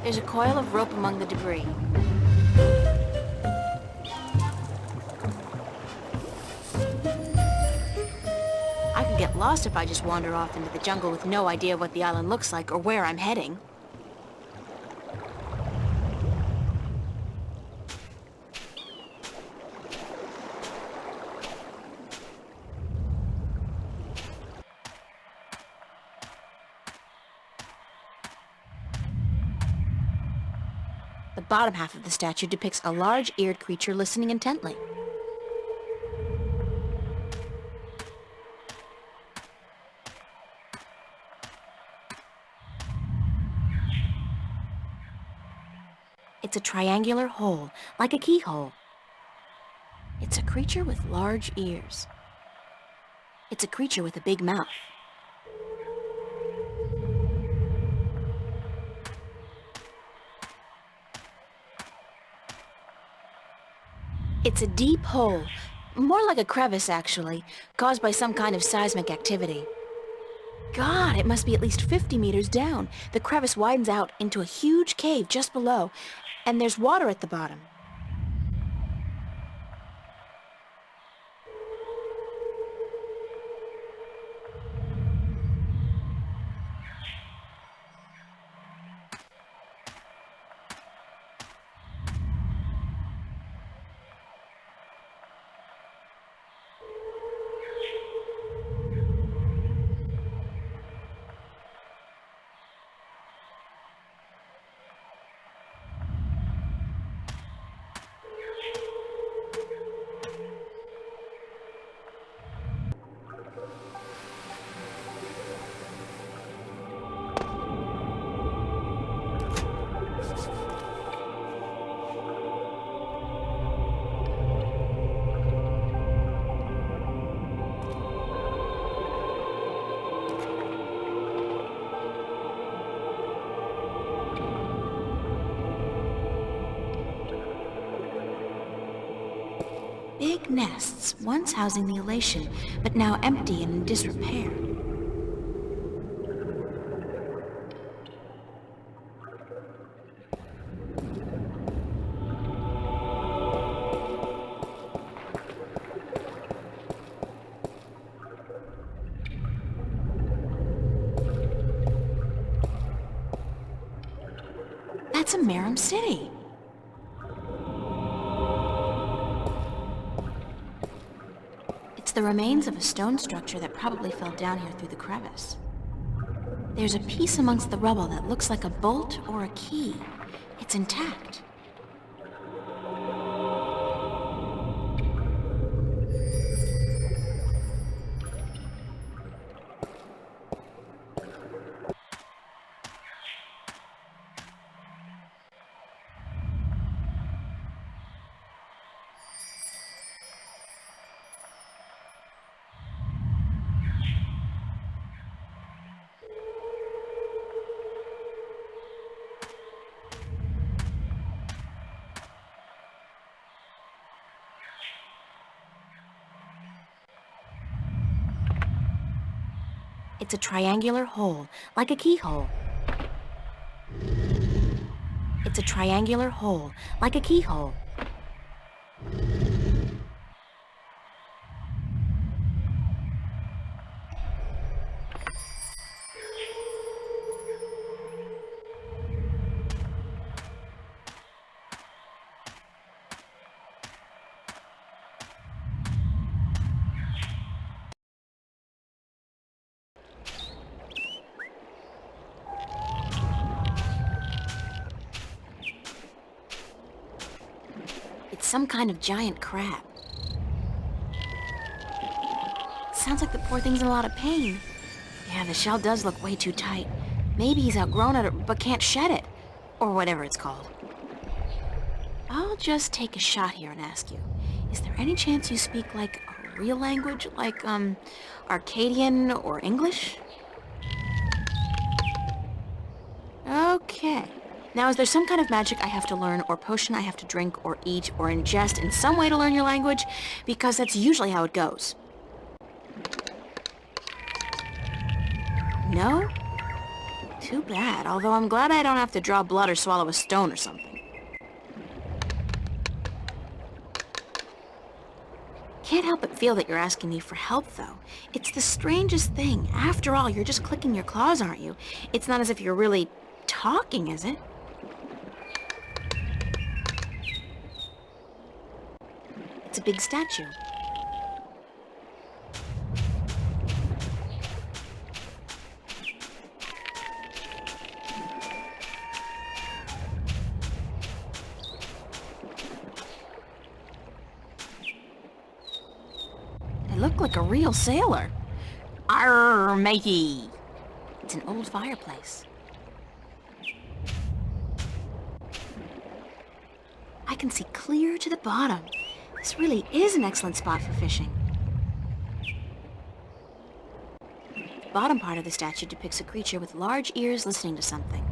There's a coil of rope among the debris. I could get lost if I just wander off into the jungle with no idea what the island looks like or where I'm heading. The bottom half of the statue depicts a large-eared creature listening intently. It's a triangular hole, like a keyhole. It's a creature with large ears. It's a creature with a big mouth. It's a deep hole, more like a crevice actually, caused by some kind of seismic activity. God, it must be at least 50 meters down. The crevice widens out into a huge cave just below, and there's water at the bottom. Big nests, once housing the elation, but now empty and in disrepair. That's a Merum city. It's the remains of a stone structure that probably fell down here through the crevice. There's a piece amongst the rubble that looks like a bolt or a key. It's intact. It's a triangular hole, like a keyhole. It's a triangular hole, like a keyhole. some kind of giant crab. Sounds like the poor thing's in a lot of pain. Yeah, the shell does look way too tight. Maybe he's outgrown it, but can't shed it. Or whatever it's called. I'll just take a shot here and ask you, is there any chance you speak, like, a real language? Like, Arcadian or English? Okay. Now, is there some kind of magic I have to learn, or potion I have to drink, or eat, or ingest in some way to learn your language? Because that's usually how it goes. No? Too bad, although I'm glad I don't have to draw blood or swallow a stone or something. Can't help but feel that you're asking me for help, though. It's the strangest thing. After all, you're just clicking your claws, aren't you? It's not as if you're really talking, is it? It's a big statue. They look like a real sailor. Arr, matey! It's an old fireplace. I can see clear to the bottom. This really is an excellent spot for fishing. The bottom part of the statue depicts a creature with large ears listening to something.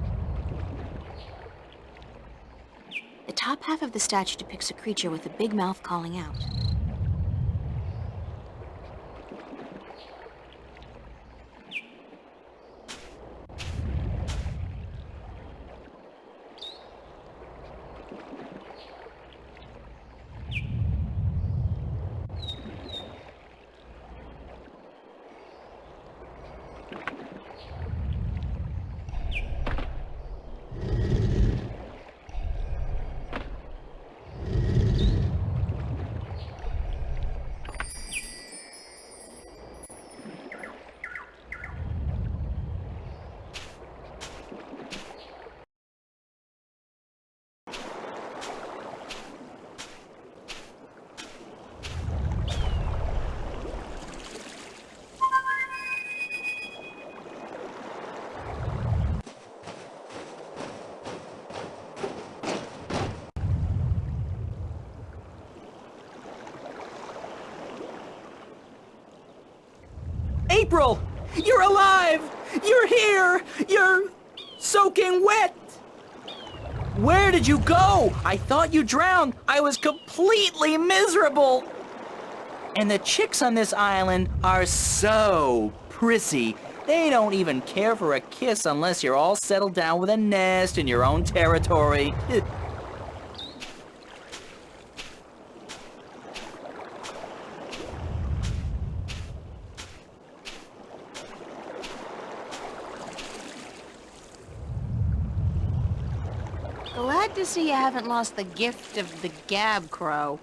The top half of the statue depicts a creature with a big mouth calling out. April! You're alive! You're here! You're soaking wet! Where did you go? I thought you drowned. I was completely miserable. And the chicks on this island are so prissy. They don't even care for a kiss unless you're all settled down with a nest in your own territory. Glad to see you haven't lost the gift of the gab, Crow.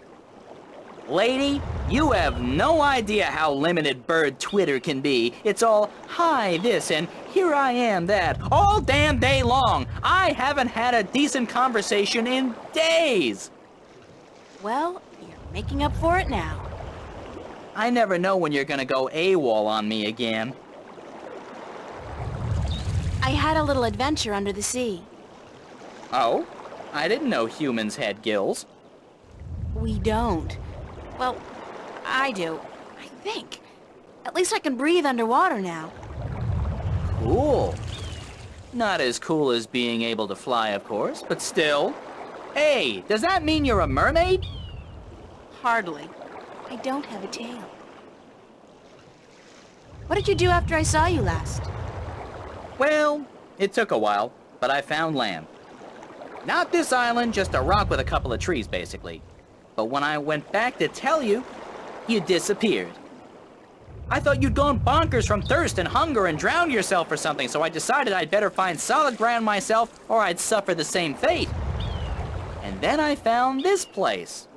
Lady, you have no idea how limited bird Twitter can be. It's all, hi this and here I am that, all damn day long. I haven't had a decent conversation in days. Well, you're making up for it now. I never know when you're gonna go AWOL on me again. I had a little adventure under the sea. Oh? I didn't know humans had gills. We don't. Well, I do, I think. At least I can breathe underwater now. Cool. Not as cool as being able to fly, of course, but still. Hey, does that mean you're a mermaid? Hardly. I don't have a tail. What did you do after I saw you last? Well, it took a while, but I found land. Not this island, just a rock with a couple of trees, basically. But when I went back to tell you, you disappeared. I thought you'd gone bonkers from thirst and hunger and drowned yourself or something, so I decided I'd better find solid ground myself or I'd suffer the same fate. And then I found this place.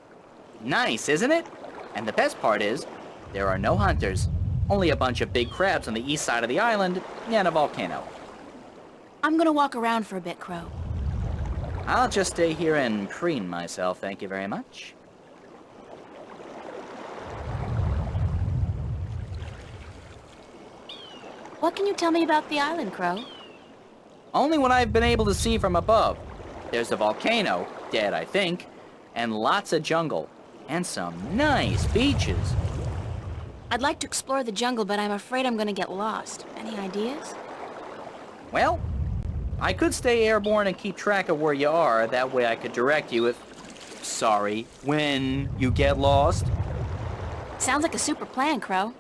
Nice, isn't it? And the best part is, there are no hunters. Only a bunch of big crabs on the east side of the island and a volcano. I'm gonna walk around for a bit, Crow. I'll just stay here and preen myself, thank you very much. What can you tell me about the island, Crow? Only what I've been able to see from above. There's a volcano, dead I think, and lots of jungle, and some nice beaches. I'd like to explore the jungle, but I'm afraid I'm gonna get lost. Any ideas? Well, I could stay airborne and keep track of where you are. That way I could direct you when you get lost. Sounds like a super plan, Crow.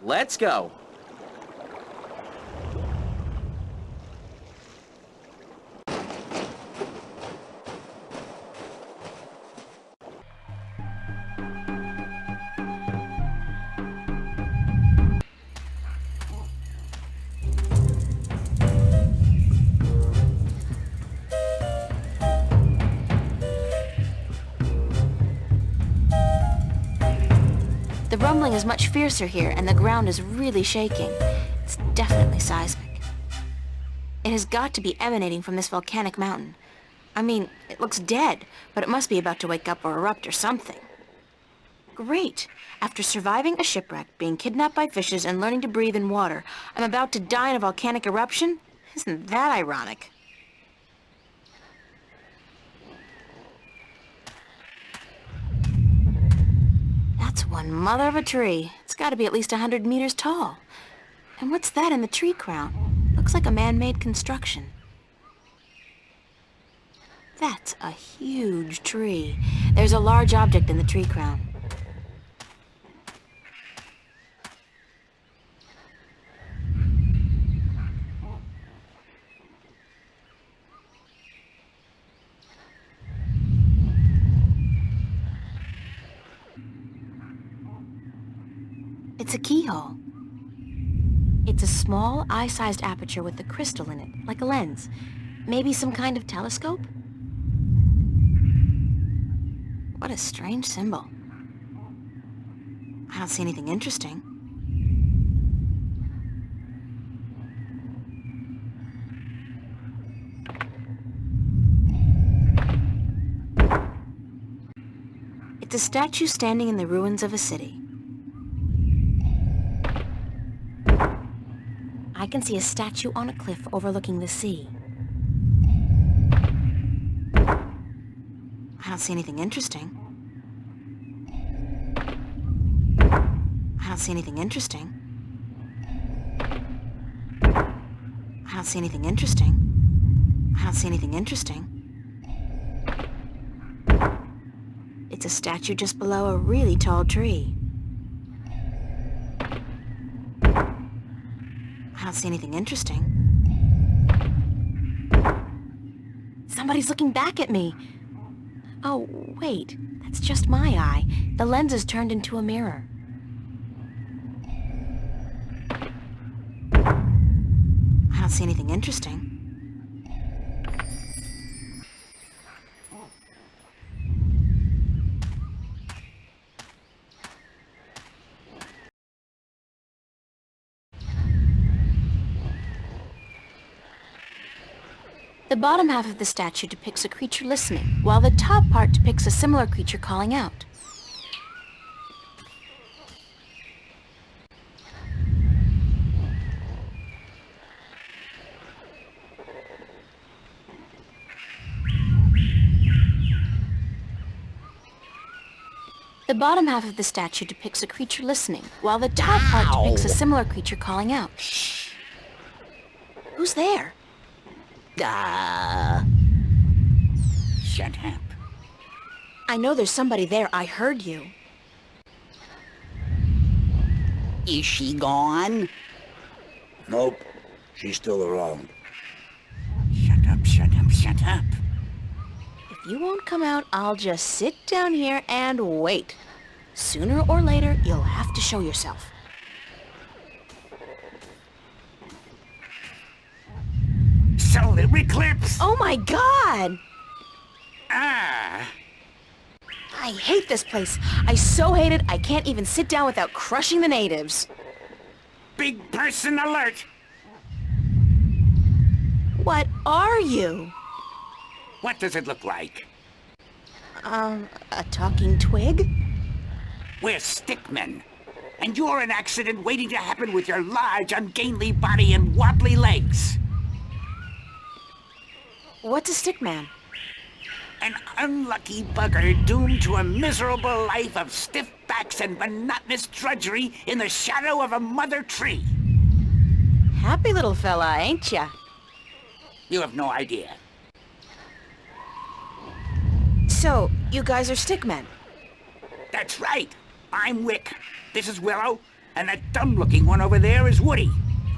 Let's go. The rumbling is much fiercer here, and the ground is really shaking. It's definitely seismic. It has got to be emanating from this volcanic mountain. I mean, it looks dead, but it must be about to wake up or erupt or something. Great! After surviving a shipwreck, being kidnapped by fishes, and learning to breathe in water, I'm about to die in a volcanic eruption? Isn't that ironic? That's one mother of a tree. It's got to be at least 100 meters tall. And what's that in the tree crown? Looks like a man-made construction. That's a huge tree. There's a large object in the tree crown. It's a keyhole. It's a small, eye-sized aperture with a crystal in it, like a lens. Maybe some kind of telescope? What a strange symbol. I don't see anything interesting. It's a statue standing in the ruins of a city. I can see a statue on a cliff overlooking the sea. I don't see anything interesting. I don't see anything interesting. I don't see anything interesting. I don't see anything interesting. It's a statue just below a really tall tree. I don't see anything interesting. Somebody's looking back at me. Oh, wait. That's just my eye. The lens is turned into a mirror. I don't see anything interesting. The bottom half of the statue depicts a creature listening, while the top part depicts a similar creature calling out. The bottom half of the statue depicts a creature listening, while the top part depicts a similar creature calling out. Shh! Who's there? Shut up. I know there's somebody there. I heard you. Is she gone? Nope, she's still around. Shut up, shut up, shut up. If you won't come out, I'll just sit down here and wait. Sooner or later, you'll have to show yourself. Solar eclipse! Oh my God! Ah! I hate this place. I so hate it, I can't even sit down without crushing the natives. Big person alert! What are you? What does it look like? A talking twig? We're stickmen. And you're an accident waiting to happen with your large, ungainly body and wobbly legs. What's a stickman? An unlucky bugger doomed to a miserable life of stiff backs and monotonous drudgery in the shadow of a mother tree. Happy little fella, ain't ya? You have no idea. So, you guys are stickmen? That's right. I'm Wick. This is Willow. And that dumb-looking one over there is Woody.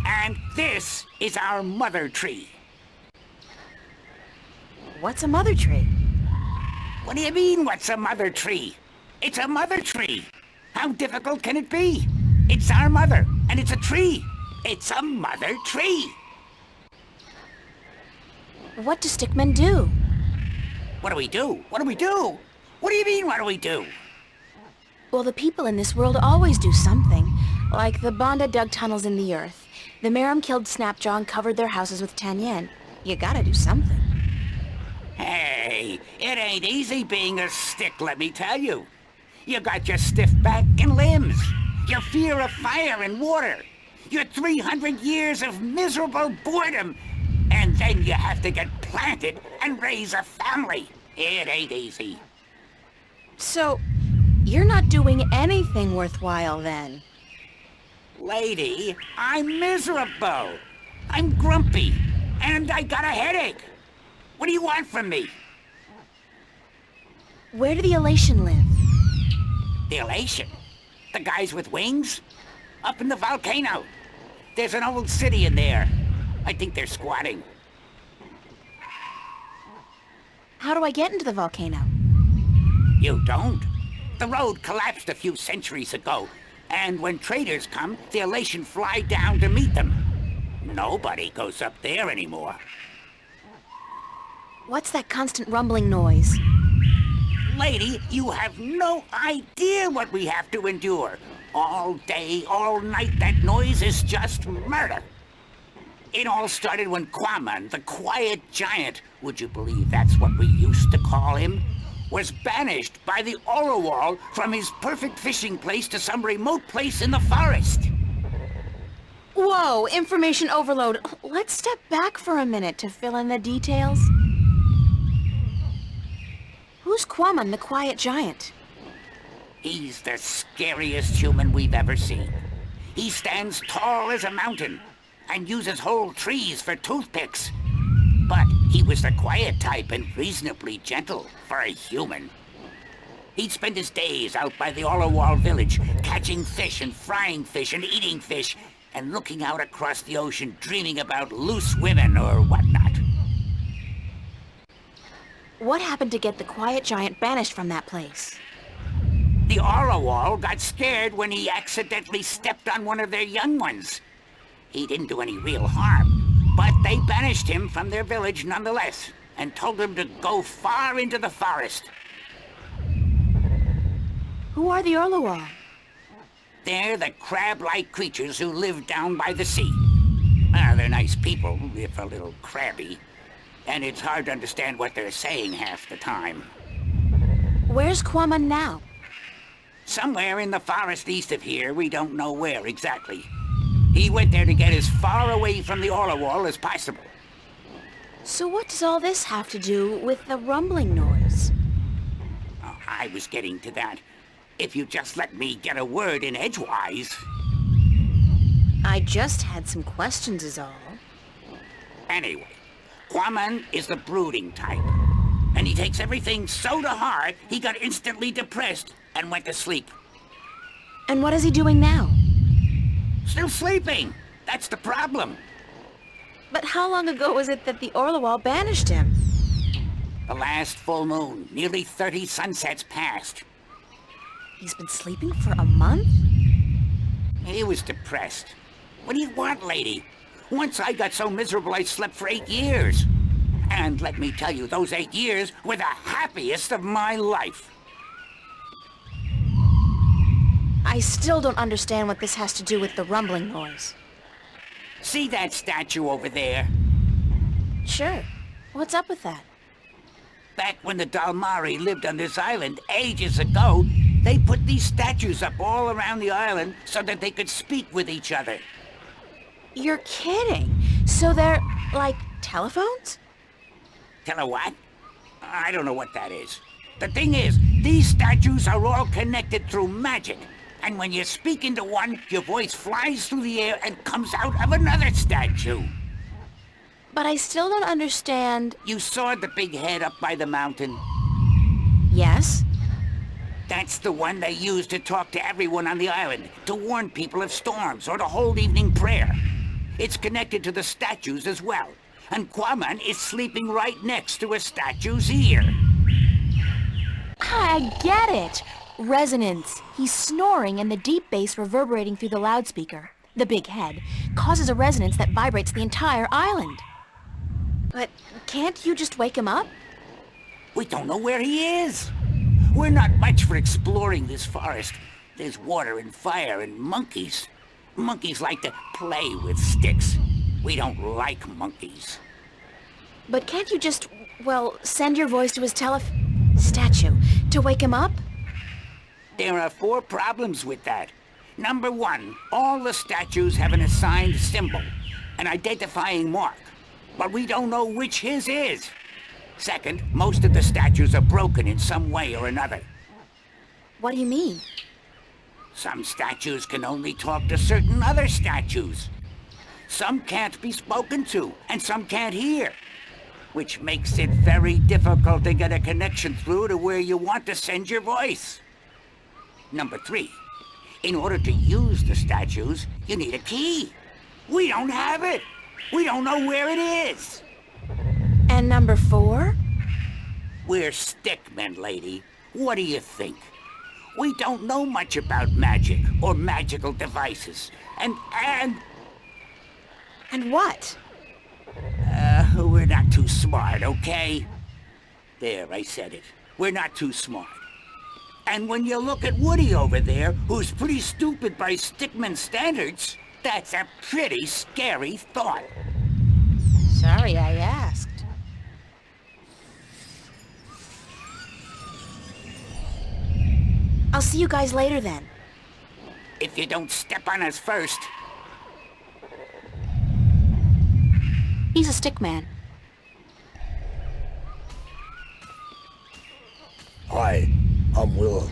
And this is our mother tree. What's a mother tree? What do you mean, what's a mother tree? It's a mother tree. How difficult can it be? It's our mother, and it's a tree. It's a mother tree. What do stickmen do? What do we do? What do we do? What do you mean, what do we do? Well, the people in this world always do something. Like the Banda dug tunnels in the earth. The Merum killed Snapjaw and covered their houses with 10 yen. You gotta do something. Hey, it ain't easy being a stick, let me tell you. You got your stiff back and limbs, your fear of fire and water, your 300 years of miserable boredom, and then you have to get planted and raise a family. It ain't easy. So, you're not doing anything worthwhile then? Lady, I'm miserable. I'm grumpy, and I got a headache. What do you want from me? Where do the Elation live? The Elation? The guys with wings? Up in the volcano. There's an old city in there. I think they're squatting. How do I get into the volcano? You don't. The road collapsed a few centuries ago, and when traders come, the Elation fly down to meet them. Nobody goes up there anymore. What's that constant rumbling noise? Lady, you have no idea what we have to endure. All day, all night, that noise is just murder. It all started when Quaman, the quiet giant, would you believe that's what we used to call him, was banished by the Orowal from his perfect fishing place to some remote place in the forest. Whoa, information overload. Let's step back for a minute to fill in the details. Who's Quaman, the quiet giant? He's the scariest human we've ever seen. He stands tall as a mountain and uses whole trees for toothpicks. But he was the quiet type and reasonably gentle for a human. He'd spend his days out by the Orowal village, catching fish and frying fish and eating fish, and looking out across the ocean dreaming about loose women or whatnot. What happened to get the quiet giant banished from that place? The Orowal got scared when he accidentally stepped on one of their young ones. He didn't do any real harm, but they banished him from their village nonetheless, and told him to go far into the forest. Who are the Orlowal? They're the crab-like creatures who live down by the sea. They're nice people, if a little crabby. And it's hard to understand what they're saying half the time. Where's Quaman now? Somewhere in the forest east of here, we don't know where exactly. He went there to get as far away from the Orowal as possible. So what does all this have to do with the rumbling noise? Oh, I was getting to that. If you just let me get a word in edgewise. I just had some questions is all. Anyway, Quaman is the brooding type. And he takes everything so to heart, he got instantly depressed and went to sleep. And what is he doing now? Still sleeping. That's the problem. But how long ago was it that the Orlowal banished him? The last full moon, nearly 30 sunsets passed. He's been sleeping for a month? He was depressed. What do you want, lady? Once I got so miserable I slept for 8 years. And let me tell you, those 8 years were the happiest of my life. I still don't understand what this has to do with the rumbling noise. See that statue over there? Sure. What's up with that? Back when the Dalmari lived on this island ages ago, They put these statues up all around the island so that they could speak with each other. You're kidding. So they're, like, telephones? Tell her what? I don't know what that is. The thing is, these statues are all connected through magic. And when you speak into one, your voice flies through the air and comes out of another statue. But I still don't understand... You saw the big head up by the mountain? Yes? That's the one they use to talk to everyone on the island, to warn people of storms or to hold evening prayer. It's connected to the statues as well. And Quaman is sleeping right next to a statue's ear. I get it. Resonance. He's snoring and the deep bass reverberating through the loudspeaker, the big head, causes a resonance that vibrates the entire island. But can't you just wake him up? We don't know where he is. We're not much for exploring this forest. There's water and fire and monkeys. Monkeys like to play with sticks. We don't like monkeys. But can't you just, well, send your voice to his statue to wake him up? There are 4 problems with that. Number 1, all the statues have an assigned symbol, an identifying mark, but we don't know which his is. Second, most of the statues are broken in some way or another. What do you mean? Some statues can only talk to certain other statues. Some can't be spoken to, and some can't hear, which makes it very difficult to get a connection through to where you want to send your voice. Number 3, in order to use the statues, you need a key. We don't have it. We don't know where it is. And number 4? We're stickmen, lady. What do you think? We don't know much about magic or magical devices. And what? we're not too smart, okay? There, I said it. We're not too smart. And when you look at Woody over there, who's pretty stupid by stickman standards, that's a pretty scary thought. Sorry I asked. I'll see you guys later then. If you don't step on us first. He's a stickman. Hi, I'm Willow.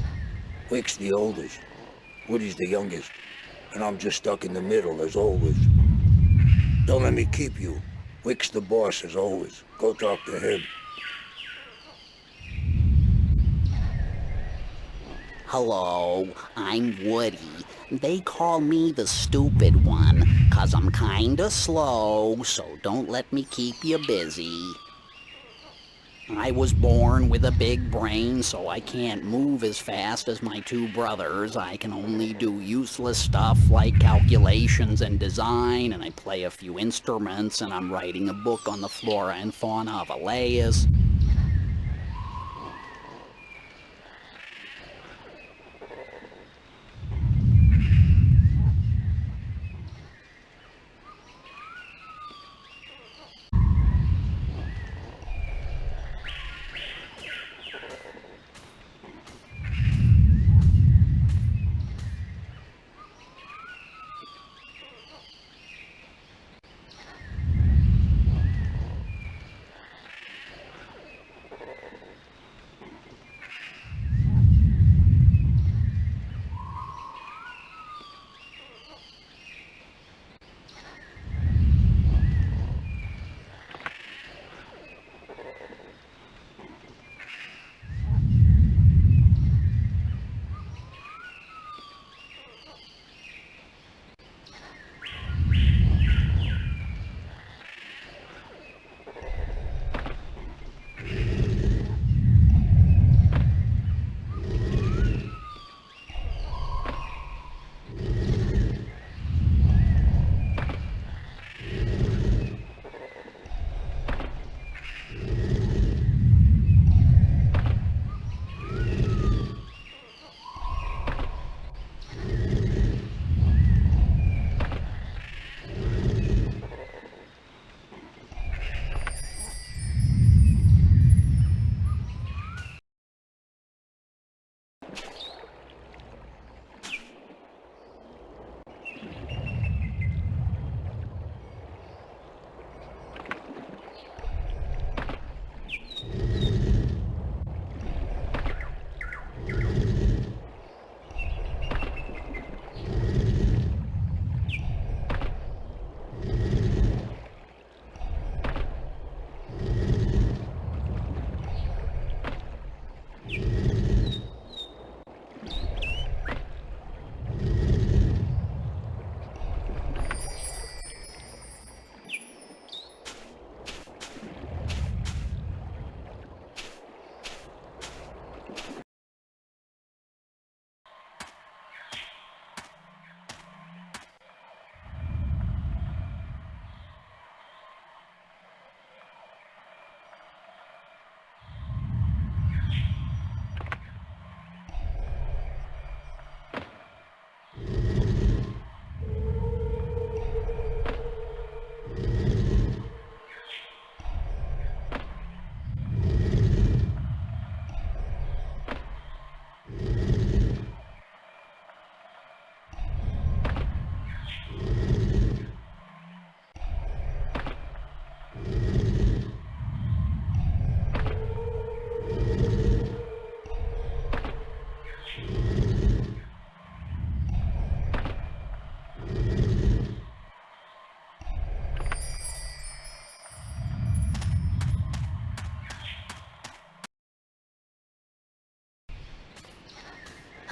Wick's the oldest. Woody's the youngest. And I'm just stuck in the middle, as always. Don't let me keep you. Wick's the boss, as always. Go talk to him. Hello, I'm Woody. They call me the stupid one, 'cause I'm kinda slow, so don't let me keep you busy. I was born with a big brain, so I can't move as fast as my 2 brothers. I can only do useless stuff like calculations and design, and I play a few instruments, and I'm writing a book on the flora and fauna of Elias.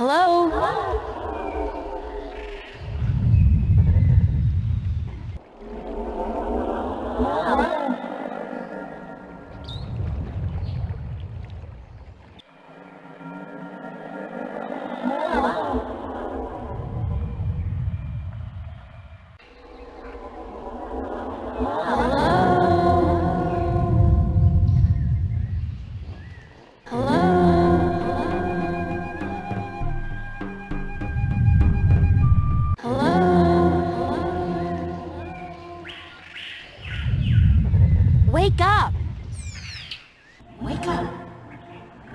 Hello? Wake up! Wake up!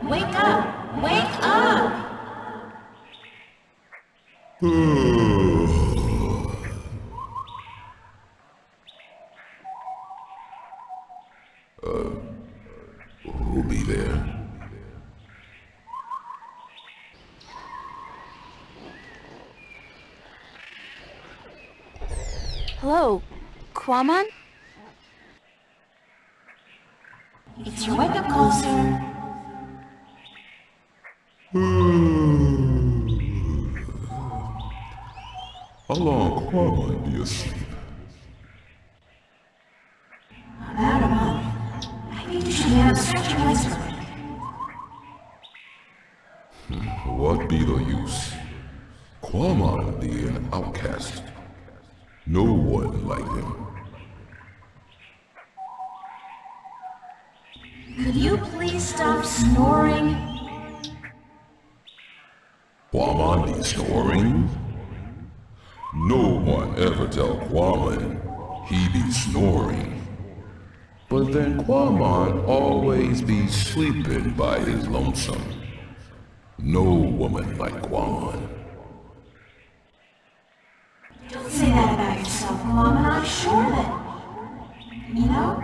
Wake up! Wake up! Who'll be there? Hello, Quamon? It's your wake-up call, sir. How long Quamon be asleep? About a month. I need you to be on a stretcher whisper. What be the use? Quamon be an outcast. No one like him. Could you please stop snoring? Quamon be snoring? No one ever tell Quamon he be snoring. But then Quamon always be sleeping by his lonesome. No woman like Quamon. Don't say that about yourself, Mom, and I'm sure that, you know,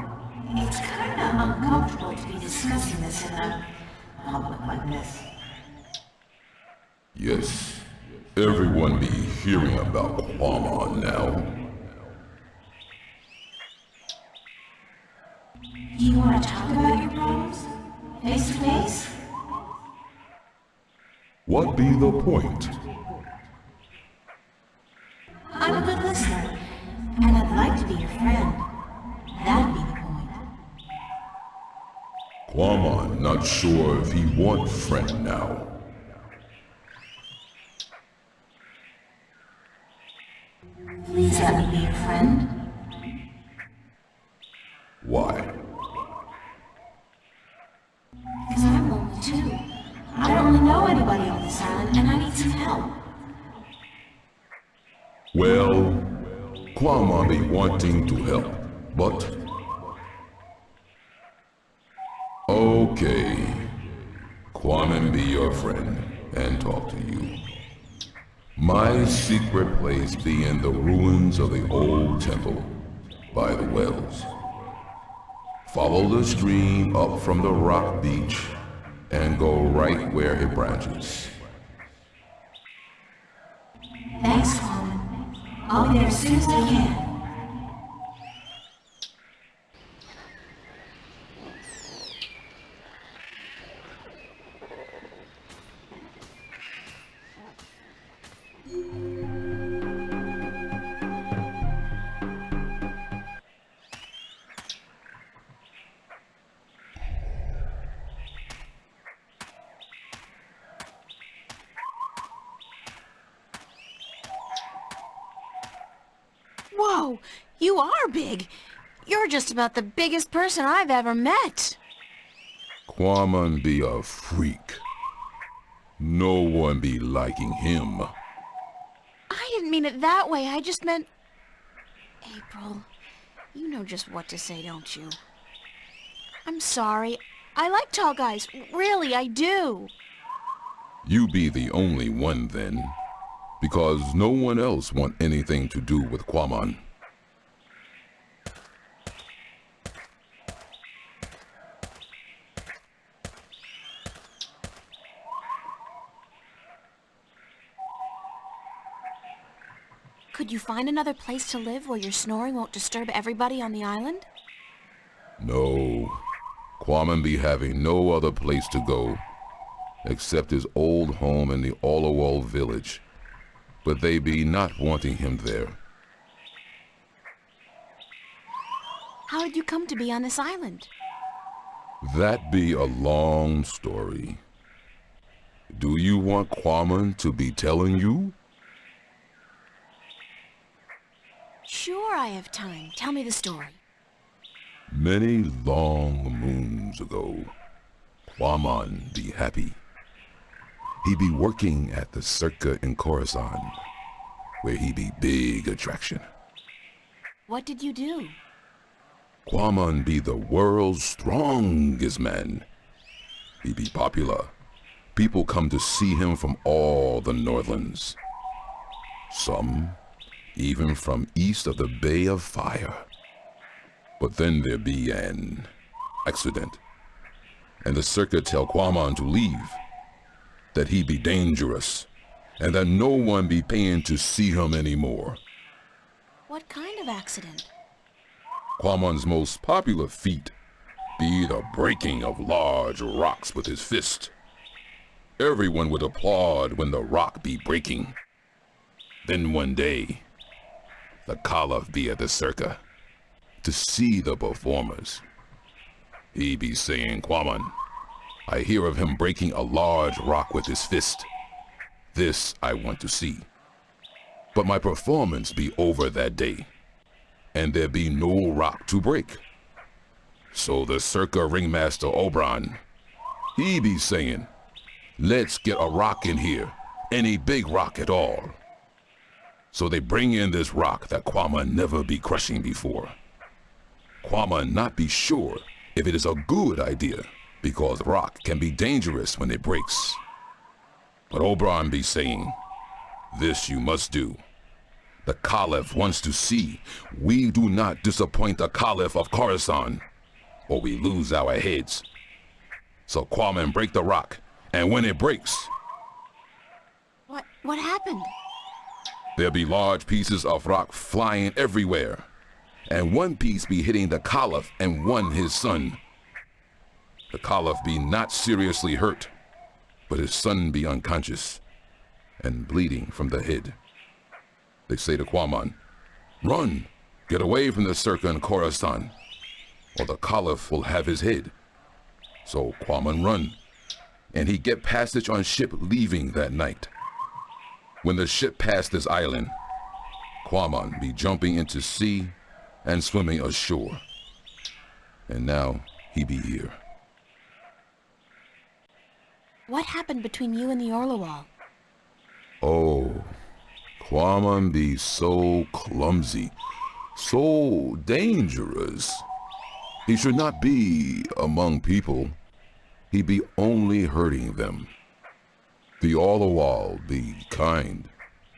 it's kind of uncomfortable to be discussing this in a public like this. Yes, everyone be hearing about Quamon now. Do you want to talk about your problems? Face to face? What be the point? I'm a good listener, and I'd like to be your friend. That'd be the point. Quamon not sure if he want friend now. Please let me be your friend. Why? Because I'm lonely too. I don't really know anybody on this island, and I need some help. Well, Quamon be wanting to help, but... Okay. Quamon be your friend and talk to you. My secret place be in the ruins of the old temple by the wells. Follow the stream up from the rock beach and go right where it branches. Thanks, Coleman. I'll be there as soon as I can. Whoa, you are big. You're just about the biggest person I've ever met. Quamon be a freak. No one be liking him. I didn't mean it that way. I just meant... April, you know just what to say, don't you? I'm sorry. I like tall guys. Really, I do. You be the only one then, because no one else want anything to do with Quamon. Could you find another place to live where your snoring won't disturb everybody on the island? No, Quamon be having no other place to go. except his old home in the Allawall village, but they be not wanting him there. How did you come to be on this island? That be a long story. Do you want Quamon to be telling you? Sure, I have time. Tell me the story. Many long moons ago, Quamon be happy. He be working at the circa in Khorasan, where he be big attraction. What did you do? Quamon be the world's strongest man. He be popular. People come to see him from all the Northlands. Some even from east of the Bay of Fire. But then there be an accident, and the circuit tell Quamon to leave, that he be dangerous, and that no one be paying to see him anymore. What kind of accident? Quamon's most popular feat be the breaking of large rocks with his fist. Everyone would applaud when the rock be breaking. Then one day, the Caliph be at the circa to see the performers. He be saying, Quamon, I hear of him breaking a large rock with his fist. This I want to see. But my performance be over that day, and there be no rock to break. So the circa ringmaster Oberon, he be saying, let's get a rock in here, any big rock at all. So they bring in this rock that Quamon never be crushing before. Quamon not be sure if it is a good idea, because rock can be dangerous when it breaks. But Oberon be saying, this you must do. The Caliph wants to see we do not disappoint the Caliph of Khorasan, or we lose our heads. So Quamon break the rock, and when it breaks, What happened? there be large pieces of rock flying everywhere, and one piece be hitting the Caliph and one his son. The Caliph be not seriously hurt, but his son be unconscious and bleeding from the head. They say to Quamon, run, get away from the circa in Khorasan, or the Caliph will have his head. So Quamon run, and he get passage on ship leaving that night. When the ship passed this island, Quamon be jumping into sea and swimming ashore. And now he be here. What happened between you and the Orlawall? Oh, Quamon be so clumsy, so dangerous. He should not be among people. He be only hurting them. The Allawall be kind,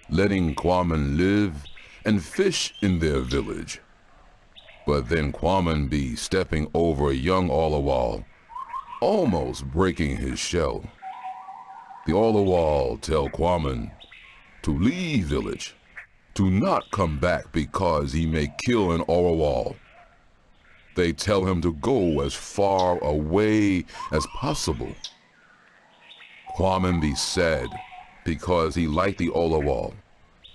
letting Quamon live and fish in their village. But then Quamon be stepping over a young Allawall, almost breaking his shell. The Allawall tell Quamon to leave village, to not come back because he may kill an Allawall. They tell him to go as far away as possible. Quamon be sad because he liked the Allawall,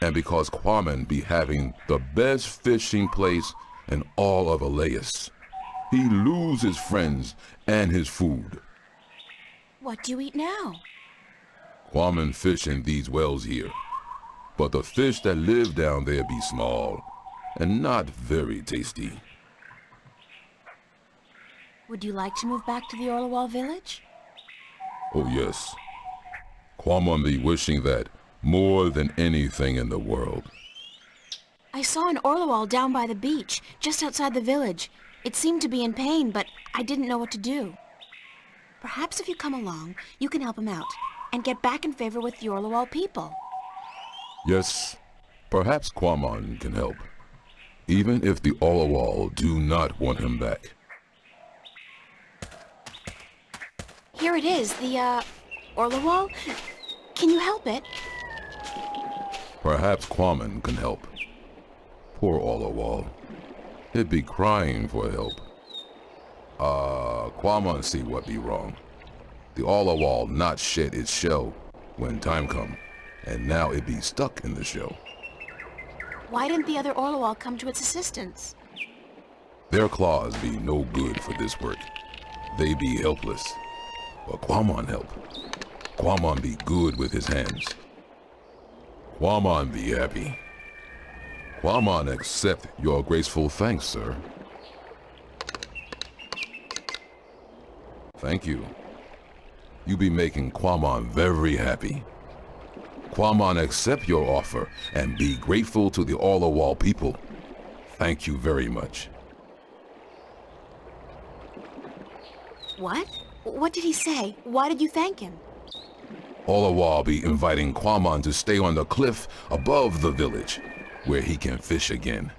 and because Quamon be having the best fishing place in all of Elias. He lose his friends and his food. What do you eat now? Quamon fish in these wells here, but the fish that live down there be small and not very tasty. Would you like to move back to the Orlawall village? Oh yes, Quamon be wishing that more than anything in the world. I saw an Orlawall down by the beach, just outside the village. It seemed to be in pain, but I didn't know what to do. Perhaps if you come along, you can help him out, and get back in favor with the Orlawall people. Yes, perhaps Quamon can help, even if the Allawall do not want him back. Here it is, the, Orlawall? Can you help it? Perhaps Quamon can help. Poor Allawall. He'd be crying for help. Quamon see what be wrong. the all-a-wall not shed its shell when time come, and now it be stuck in the shell. Why didn't the other Orlawal come to its assistance? Their claws be no good for this work. They be helpless. But Quamon help. Quamon be good with his hands. Quamon be happy. Quamon accept your graceful thanks, sir. Thank you. You be making Quamon very happy. Quamon accept your offer and be grateful to the all-a-wall people. Thank you very much. What? What did he say? Why did you thank him? All-a-wall be inviting Quamon to stay on the cliff above the village, where he can fish again.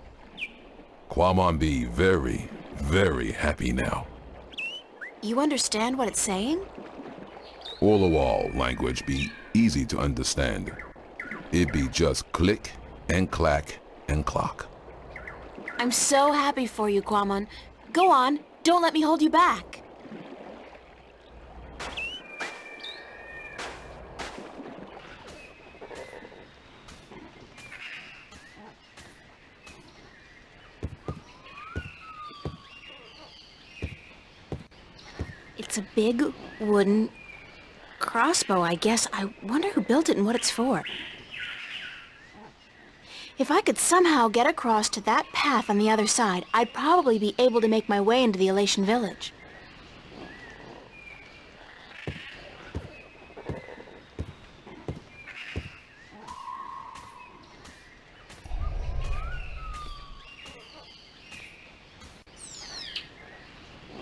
Quamon be very, very happy now. You understand what it's saying? All-a-wall language be easy to understand. It be just click and clack and clock. I'm so happy for you, Quamon. Go on, don't let me hold you back. It's a big wooden crossbow, I guess. I wonder who built it and what it's for. If I could somehow get across to that path on the other side, I'd probably be able to make my way into the Elation village.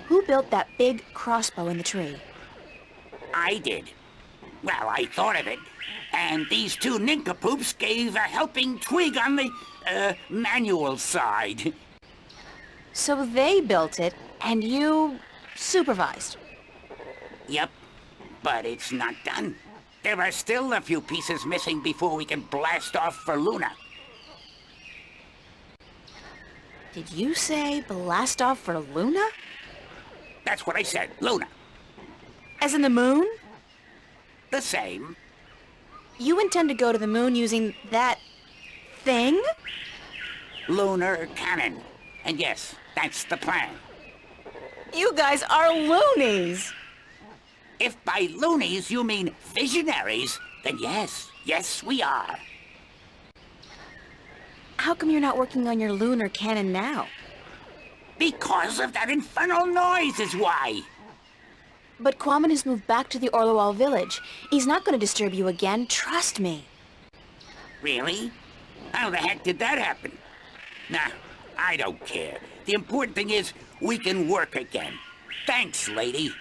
Who built that big crossbow in the tree? I did. Well, I thought of it. And these two nincompoops gave a helping twig on the, manual side. So they built it, and you supervised. Yep. But it's not done. There are still a few pieces missing before we can blast off for Luna. Did you say blast off for Luna? That's what I said, Luna. As in the moon? The same. You intend to go to the moon using that thing? Lunar cannon. And yes, that's the plan. You guys are loonies! If by loonies you mean visionaries, then yes, we are. How come you're not working on your lunar cannon now? Because of that infernal noise is why. But Quamon has moved back to the Orlawal village. He's not going to disturb you again, trust me. Really? How the heck did that happen? Nah, I don't care. The important thing is we can work again. Thanks, lady.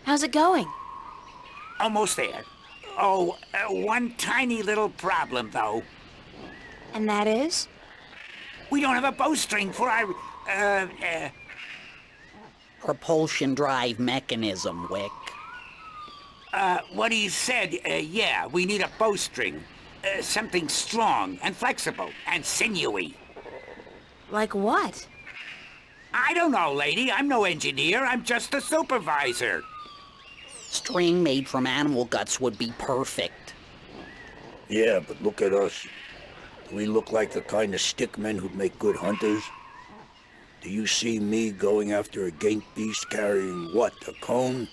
How's it going? Almost there. Oh, one tiny little problem, though. And that is? We don't have a bowstring for our, Propulsion drive mechanism, Wick. what he said, yeah, we need a bowstring. Something strong and flexible and sinewy. Like what? I don't know, lady. I'm no engineer. I'm just a supervisor. String made from animal guts would be perfect. Yeah, but look at us. Do we look like the kind of stickmen who'd make good hunters? Do you see me going after a gate beast carrying what, a cone?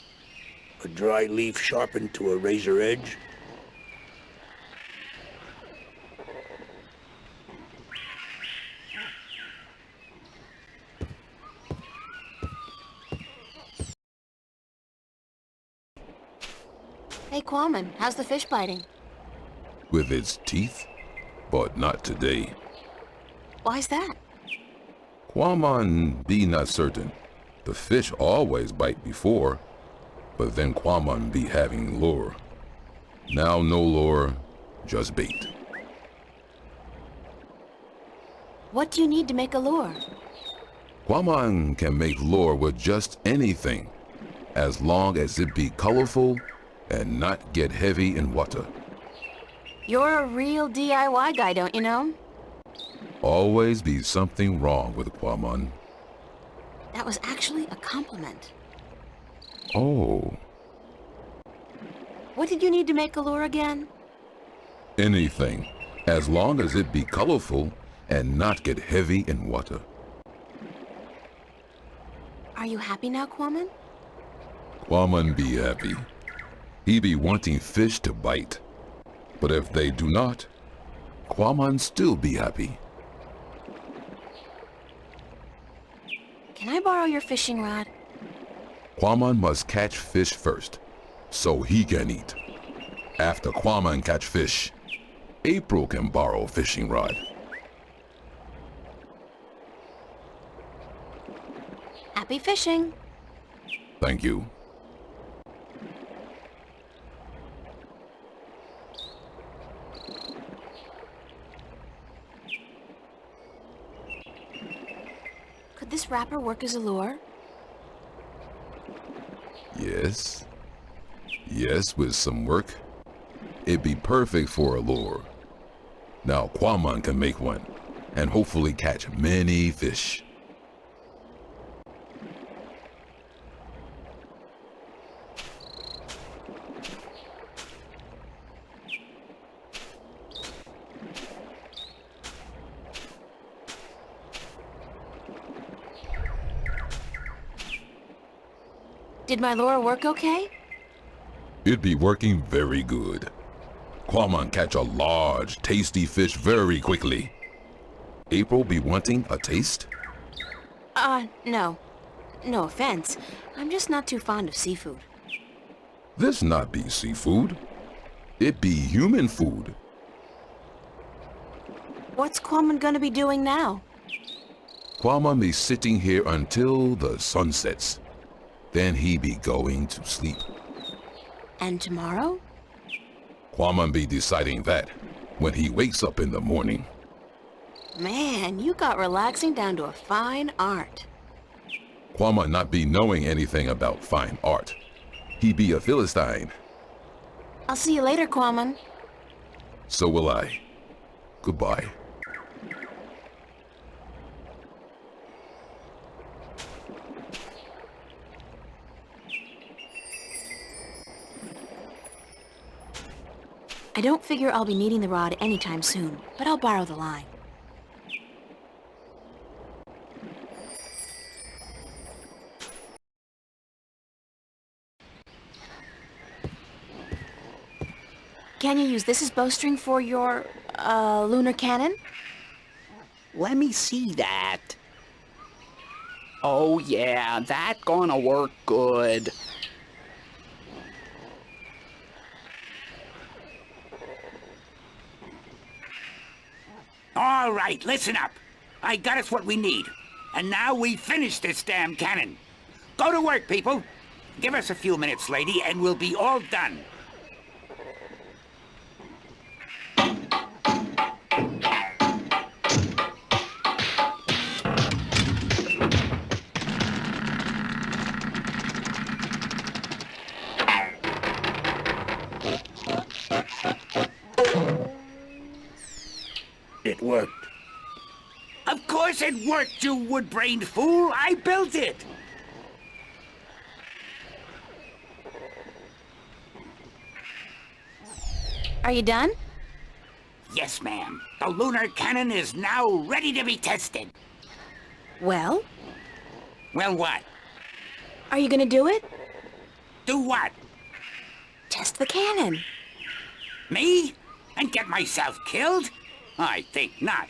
A dry leaf sharpened to a razor edge? Hey, Quammen, how's the fish biting? With its teeth, but not today. Why's that? Quamon be not certain. The fish always bite before, but then Quamon be having lure. Now no lure, just bait. What do you need to make a lure? Quamon can make lure with just anything, as long as it be colorful and not get heavy in water. You're a real DIY guy, don't you know? Always be something wrong with Quamon. That was actually a compliment. Oh, What did you need to make a lure again? anything, as long as it be colorful and not get heavy in water. Are you happy now, Quammen? Quamon be happy. He be wanting fish to bite. But if they do not, Quamon still be happy. Can I borrow your fishing rod? Quamon must catch fish first, so he can eat. After Quamon catch fish, April can borrow fishing rod. Happy fishing. Thank you. Could this wrapper work as a lure? Yes. Yes, with some work. It'd be perfect for a lure. Now Quamon can make one, and hopefully catch many fish. Did my lure work okay? It'd be working very good. Quamon catch a large, tasty fish very quickly. April be wanting a taste? No. No offense. I'm just not too fond of seafood. This not be seafood. It be human food. What's Quammen gonna be doing now? Quamon be sitting here until the sun sets. Then he be going to sleep. And tomorrow? Quamon be deciding that when he wakes up in the morning. Man, you got relaxing down to a fine art. Quamon not be knowing anything about fine art. He be a Philistine. I'll see you later, Quammen. So will I. Goodbye. I don't figure I'll be needing the rod anytime soon, but I'll borrow the line. Can you use this as bowstring for your, lunar cannon? Let me see that. Oh yeah, that gonna work good. All right, listen up. I got us what we need. And now we finish this damn cannon. Go to work, people. Give us a few minutes, lady, and we'll be all done. It worked. Of course it worked, you wood-brained fool. I built it. Are you done? Yes, ma'am. The lunar cannon is now ready to be tested. Well, Well, what? are you gonna do it? Do what? Test the cannon. Me? And get myself killed? I think not.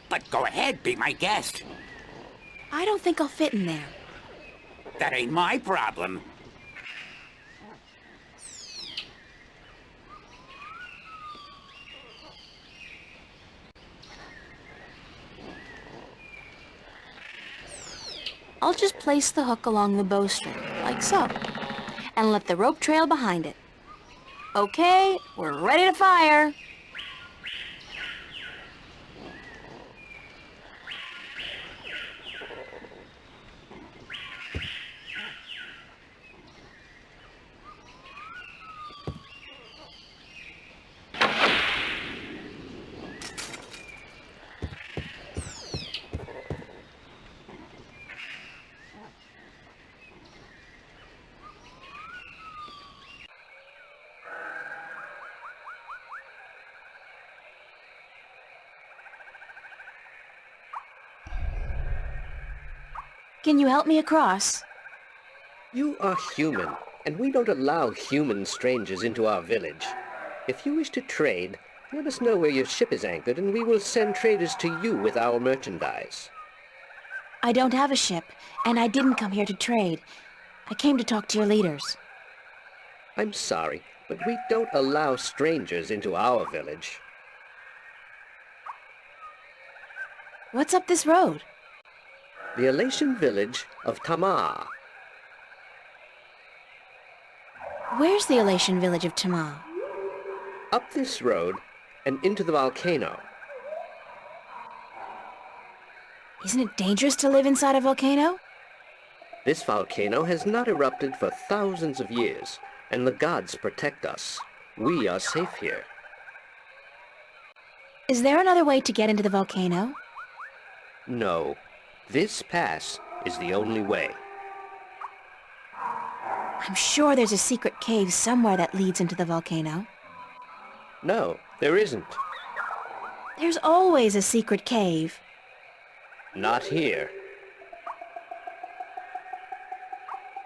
But go ahead, be my guest. I don't think I'll fit in there. That ain't my problem. I'll just place the hook along the bowstring, like so, and let the rope trail behind it. Okay, we're ready to fire! Can you help me across? You are human, and we don't allow human strangers into our village. If you wish to trade, let us know where your ship is anchored, and we will send traders to you with our merchandise. I don't have a ship, and I didn't come here to trade. I came to talk to your leaders. I'm sorry, but we don't allow strangers into our village. What's up this road? The Elation village of Tamar. Where's the Elation village of Tamar? Up this road and into the volcano. Isn't it dangerous to live inside a volcano? This volcano has not erupted for thousands of years, and the gods protect us. We are safe here. Is there another way to get into the volcano? No. This pass is the only way. I'm sure there's a secret cave somewhere that leads into the volcano. No, there isn't. There's always a secret cave. Not here.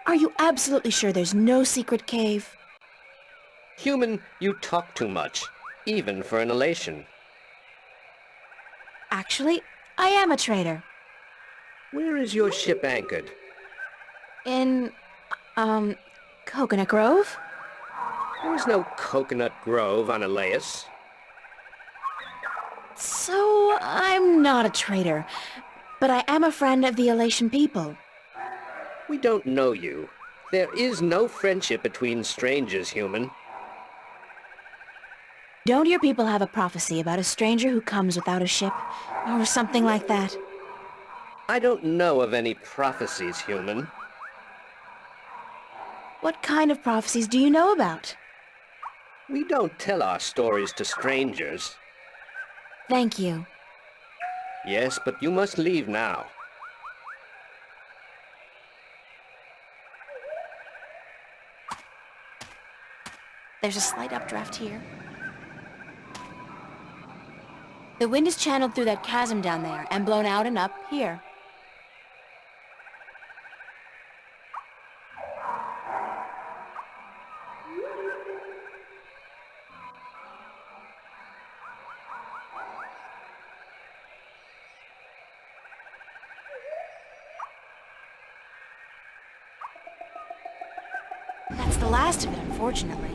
Are you absolutely sure there's no secret cave? Human, you talk too much, even for an elation. Actually, I am a trader. Where is your ship anchored? In, Coconut Grove? There is no coconut grove on Elias. So, I'm not a trader, but I am a friend of the Elation people. We don't know you. There is no friendship between strangers, human. Don't your people have a prophecy about a stranger who comes without a ship, or something like that? I don't know of any prophecies, human. What kind of prophecies do you know about? We don't tell our stories to strangers. Thank you. Yes, but you must leave now. There's a slight updraft here. The wind is channeled through that chasm down there and blown out and up here. That's the last of it, unfortunately.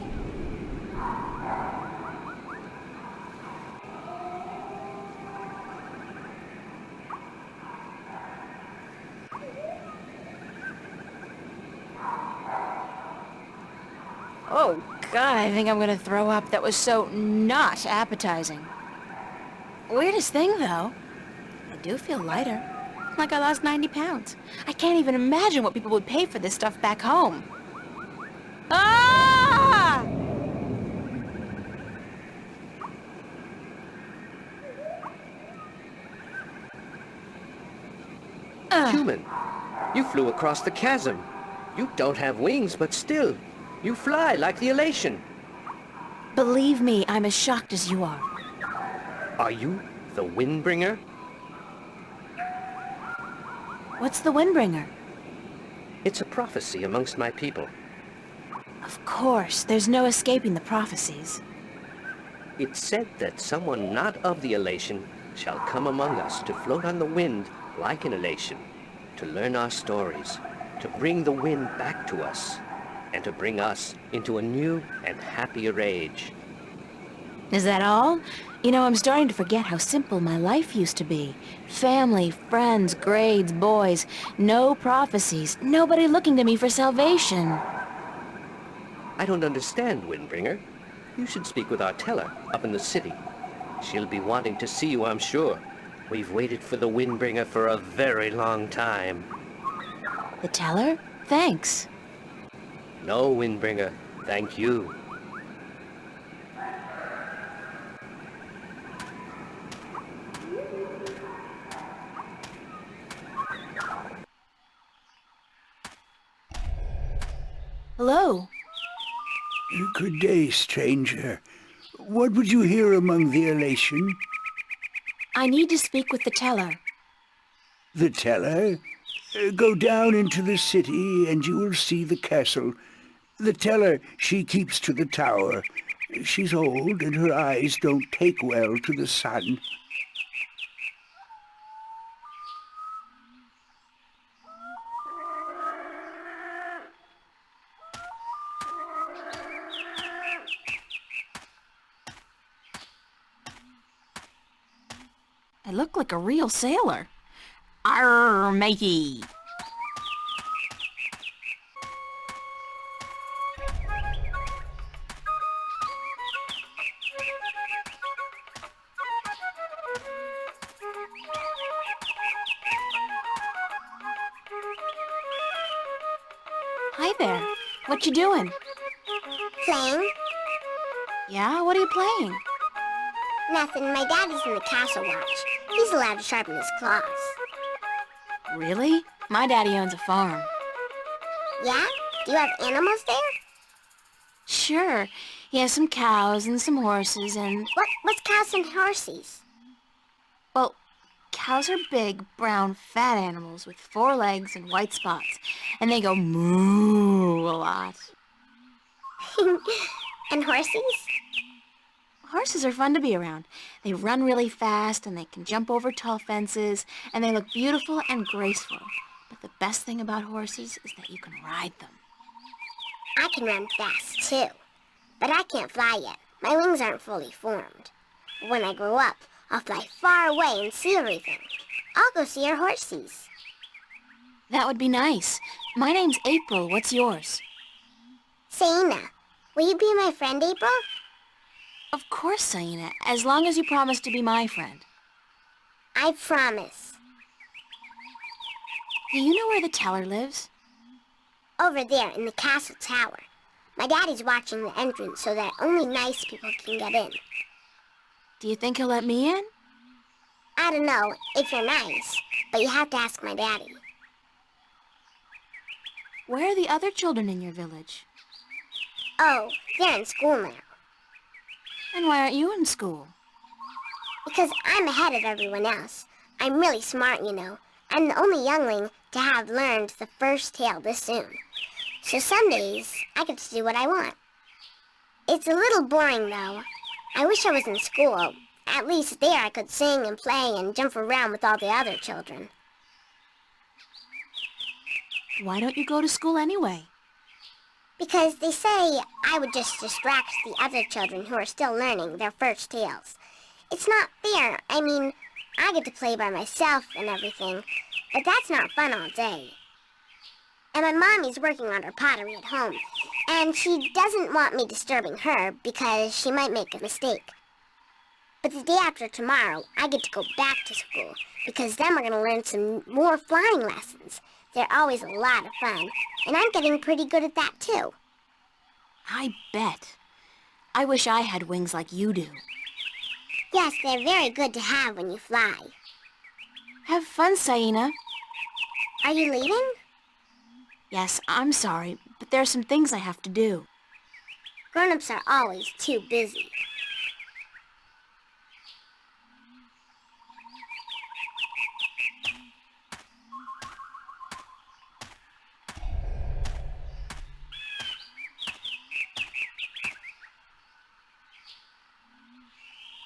Oh, God, I think I'm gonna throw up. That was so not appetizing. Weirdest thing, though, I do feel lighter. Like I lost 90 pounds. I can't even imagine what people would pay for this stuff back home. Ah! Human, you flew across the chasm. You don't have wings, but still, you fly like the elation. Believe me, I'm as shocked as you are. Are you the Windbringer? What's the Windbringer? It's a prophecy amongst my people. Of course, there's no escaping the prophecies. It said that someone not of the elation shall come among us to float on the wind like an elation, to learn our stories, to bring the wind back to us, and to bring us into a new and happier age. Is that all? You know, I'm starting to forget how simple my life used to be. Family, friends, grades, boys, no prophecies, nobody looking to me for salvation. I don't understand, Windbringer. You should speak with our teller up in the city. She'll be wanting to see you, I'm sure. We've waited for the Windbringer for a very long time. The teller? Thanks. No, Windbringer, thank you. Hello. Good day, stranger. What would you hear among the elation? I need to speak with the teller. The teller? Go down into the city and you will see the castle. The teller, she keeps to the tower. She's old and her eyes don't take well to the sun. I look like a real sailor. Arr, matey. Hi there. What you doing? Playing? Yeah, what are you playing? Nothing. My daddy's in the castle watch. He's allowed to sharpen his claws. Really? My daddy owns a farm. Yeah? Do you have animals there? Sure. He has some cows and some horses and... What's cows and horses? Well, cows are big, brown, fat animals with 4 legs and white spots. And they go moo a lot. And horses? Horses are fun to be around. They run really fast and they can jump over tall fences and they look beautiful and graceful. But the best thing about horses is that you can ride them. I can run fast too. But I can't fly yet. My wings aren't fully formed. When I grow up, I'll fly far away and see everything. I'll go see our horses. That would be nice. My name's April. What's yours? Saina, will you be my friend, April? Of course, Saina, as long as you promise to be my friend. I promise. Do you know where the teller lives? Over there in the castle tower. My daddy's watching the entrance so that only nice people can get in. Do you think he'll let me in? I don't know if you're nice, but you have to ask my daddy. Where are the other children in your village? Oh, they're in school now. And why aren't you in school? Because I'm ahead of everyone else. I'm really smart, you know. I'm the only youngling to have learned the first tale this soon. So some days, I get to do what I want. It's a little boring, though. I wish I was in school. At least there I could sing and play and jump around with all the other children. Why don't you go to school anyway? Because they say I would just distract the other children who are still learning their first tales. It's not fair. I mean, I get to play by myself and everything, but that's not fun all day. And my mommy's working on her pottery at home, and she doesn't want me disturbing her because she might make a mistake. But the day after tomorrow, I get to go back to school, because then we're going to learn some more flying lessons. They're always a lot of fun, and I'm getting pretty good at that too. I bet. I wish I had wings like you do. Yes, they're very good to have when you fly. Have fun, Saina. Are you leaving? Yes, I'm sorry, but there are some things I have to do. Grown-ups are always too busy.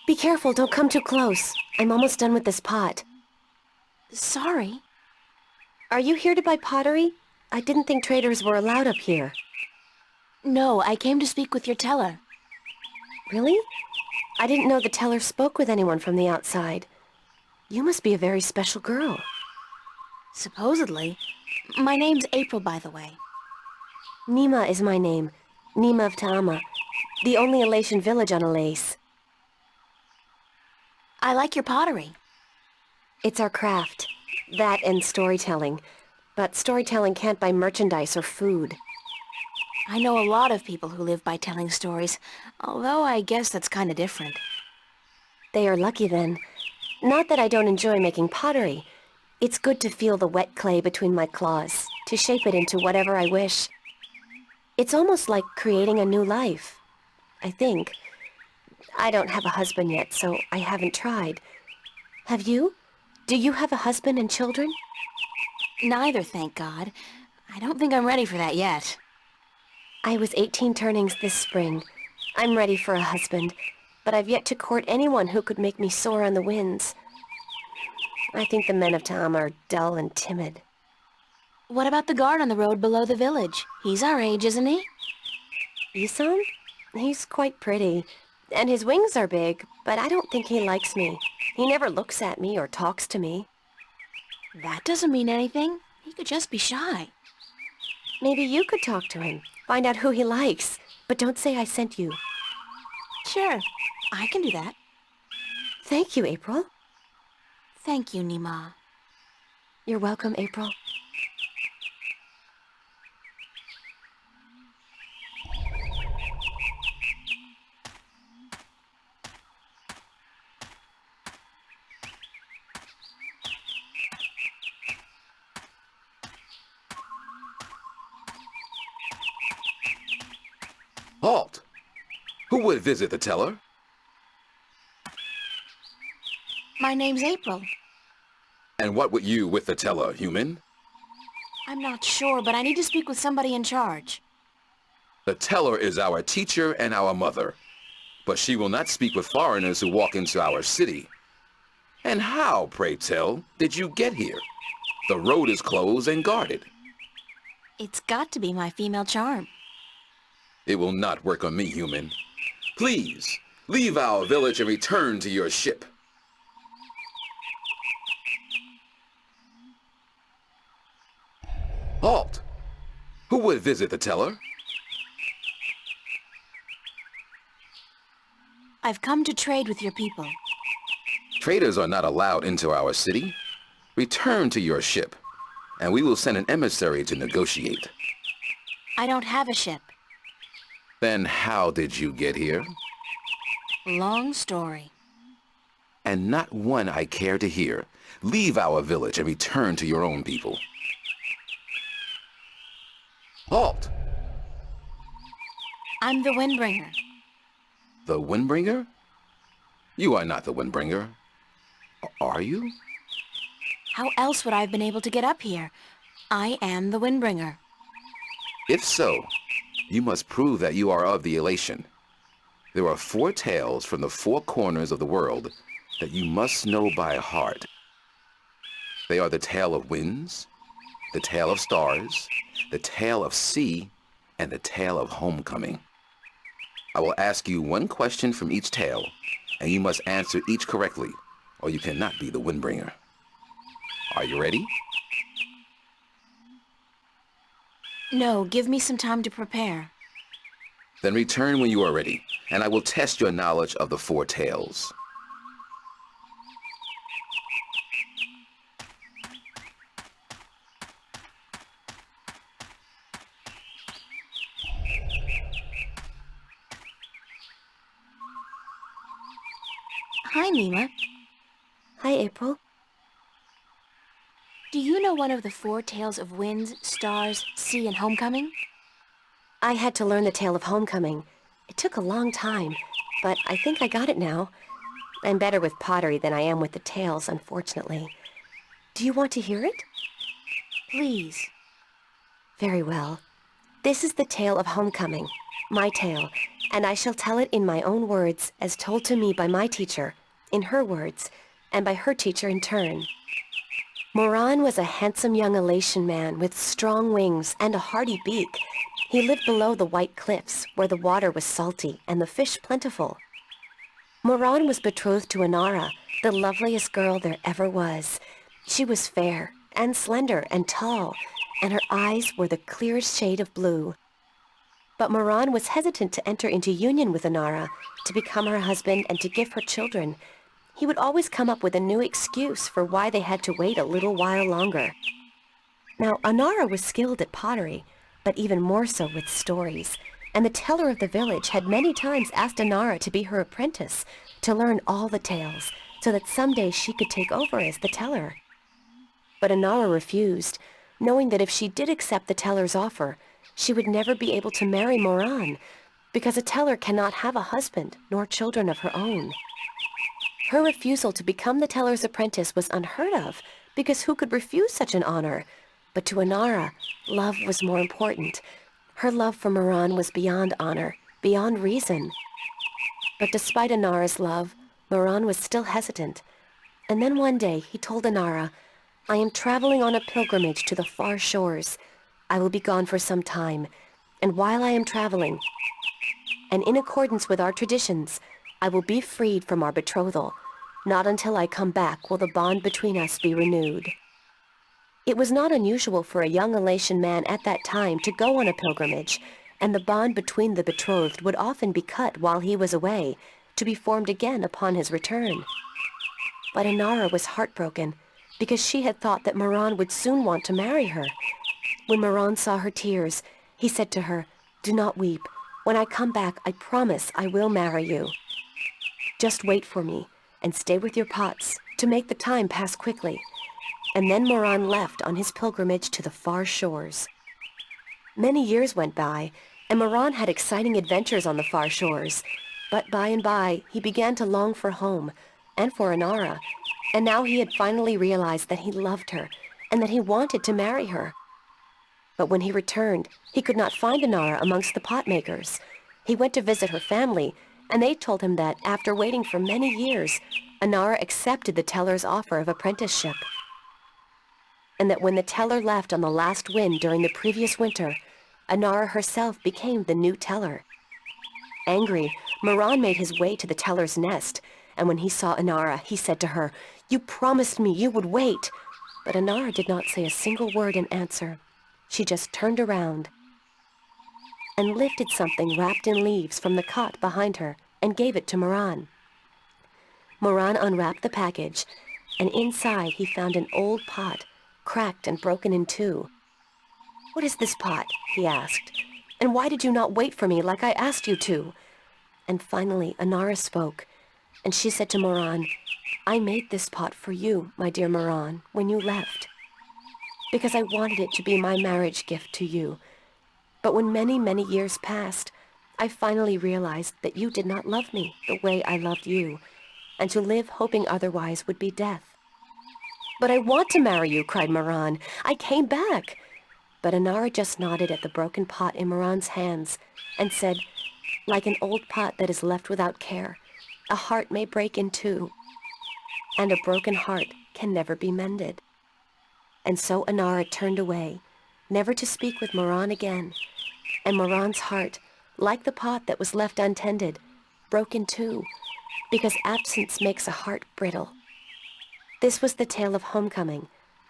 Be careful, don't come too close. I'm almost done with this pot. Sorry. Are you here to buy pottery? I didn't think traders were allowed up here. No, I came to speak with your teller. Really? I didn't know the teller spoke with anyone from the outside. You must be a very special girl. Supposedly. My name's April, by the way. Nima is my name. Nima of Ta'ama. The only Elation village on Elase. I like your pottery. It's our craft. That and storytelling. But storytelling can't buy merchandise or food. I know a lot of people who live by telling stories, although I guess that's kind of different. They are lucky then. Not that I don't enjoy making pottery. It's good to feel the wet clay between my claws, to shape it into whatever I wish. It's almost like creating a new life, I think. I don't have a husband yet, so I haven't tried. Have you? Do you have a husband and children? Neither, thank God. I don't think I'm ready for that yet. I was 18 turnings this spring. I'm ready for a husband, but I've yet to court anyone who could make me soar on the winds. I think the men of Ta'ama are dull and timid. What about the guard on the road below the village? He's our age, isn't he? Isom? He's quite pretty, and his wings are big, but I don't think he likes me. He never looks at me or talks to me. That doesn't mean anything. He could just be shy. Maybe you could talk to him, find out who he likes, but don't say I sent you. Sure, I can do that. Thank you, April. Thank you, Nima. You're welcome, April. Halt! Who would visit the teller? My name's April. And what would you with the teller, human? I'm not sure, but I need to speak with somebody in charge. The teller is our teacher and our mother, but she will not speak with foreigners who walk into our city. And how, pray tell, did you get here? The road is closed and guarded. It's got to be my female charm. It will not work on me, human. Please, leave our village and return to your ship. Halt! Who would visit the teller? I've come to trade with your people. Traders are not allowed into our city. Return to your ship, and we will send an emissary to negotiate. I don't have a ship. Then how did you get here? Long story. And not one I care to hear. Leave our village and return to your own people. Halt! I'm the Windbringer. The Windbringer? You are not the Windbringer. Are you? How else would I have been able to get up here? I am the Windbringer. If so, you must prove that you are of the Elation. There are 4 tales from the 4 corners of the world that you must know by heart. They are the tale of winds, the tale of stars, the tale of sea, and the tale of homecoming. I will ask you one question from each tale, and you must answer each correctly, or you cannot be the Windbringer. Are you ready? No, give me some time to prepare. Then return when you are ready, and I will test your knowledge of the 4 tales. Hi, Nima. Hi, April. Do you know one of the 4 tales of winds, stars, sea, and homecoming? I had to learn the tale of homecoming. It took a long time, but I think I got it now. I'm better with pottery than I am with the tales, unfortunately. Do you want to hear it? Please. Very well. This is the tale of homecoming, my tale, and I shall tell it in my own words, as told to me by my teacher, in her words, and by her teacher in turn. Moran was a handsome young Elation man with strong wings and a hardy beak. He lived below the white cliffs, where the water was salty and the fish plentiful. Moran was betrothed to Inara, the loveliest girl there ever was. She was fair and slender and tall, and her eyes were the clearest shade of blue. But Moran was hesitant to enter into union with Inara, to become her husband and to give her children. He would always come up with a new excuse for why they had to wait a little while longer. Now, Inara was skilled at pottery, but even more so with stories, and the teller of the village had many times asked Inara to be her apprentice, to learn all the tales, so that someday she could take over as the teller. But Inara refused, knowing that if she did accept the teller's offer, she would never be able to marry Moran, because a teller cannot have a husband nor children of her own. Her refusal to become the teller's apprentice was unheard of, because who could refuse such an honor? But to Inara, love was more important. Her love for Moran was beyond honor, beyond reason. But despite Inara's love, Moran was still hesitant. And then one day he told Inara, "I am traveling on a pilgrimage to the far shores. I will be gone for some time, and while I am traveling, and in accordance with our traditions, I will be freed from our betrothal. Not until I come back will the bond between us be renewed." It was not unusual for a young Elation man at that time to go on a pilgrimage, and the bond between the betrothed would often be cut while he was away, to be formed again upon his return. But Inara was heartbroken, because she had thought that Moran would soon want to marry her. When Moran saw her tears, he said to her, "Do not weep. When I come back, I promise I will marry you. Just wait for me, and stay with your pots, to make the time pass quickly." And then Moran left on his pilgrimage to the far shores. Many years went by, and Moran had exciting adventures on the far shores. But by and by, he began to long for home, and for Inara, and now he had finally realized that he loved her, and that he wanted to marry her. But when he returned, he could not find Inara amongst the potmakers. He went to visit her family, and they told him that, after waiting for many years, Inara accepted the teller's offer of apprenticeship. And that when the teller left on the last wind during the previous winter, Inara herself became the new teller. Angry, Moran made his way to the teller's nest, and when he saw Inara, he said to her, "You promised me you would wait." But Inara did not say a single word in answer. She just turned around and lifted something wrapped in leaves from the cot behind her and gave it to Moran. Moran unwrapped the package, and inside he found an old pot, cracked and broken in two. "What is this pot?" he asked. "And why did you not wait for me like I asked you to?" And finally Inara spoke, and she said to Moran, "I made this pot for you, my dear Moran, when you left, because I wanted it to be my marriage gift to you. But when many, many years passed, I finally realized that you did not love me the way I loved you, and to live hoping otherwise would be death." "But I want to marry you," cried Moran. "I came back." But Inara just nodded at the broken pot in Moran's hands and said, "Like an old pot that is left without care, a heart may break in two, and a broken heart can never be mended." And so Inara turned away, never to speak with Moran again, and Moran's heart, like the pot that was left untended, broke in two, because absence makes a heart brittle. This was the tale of homecoming,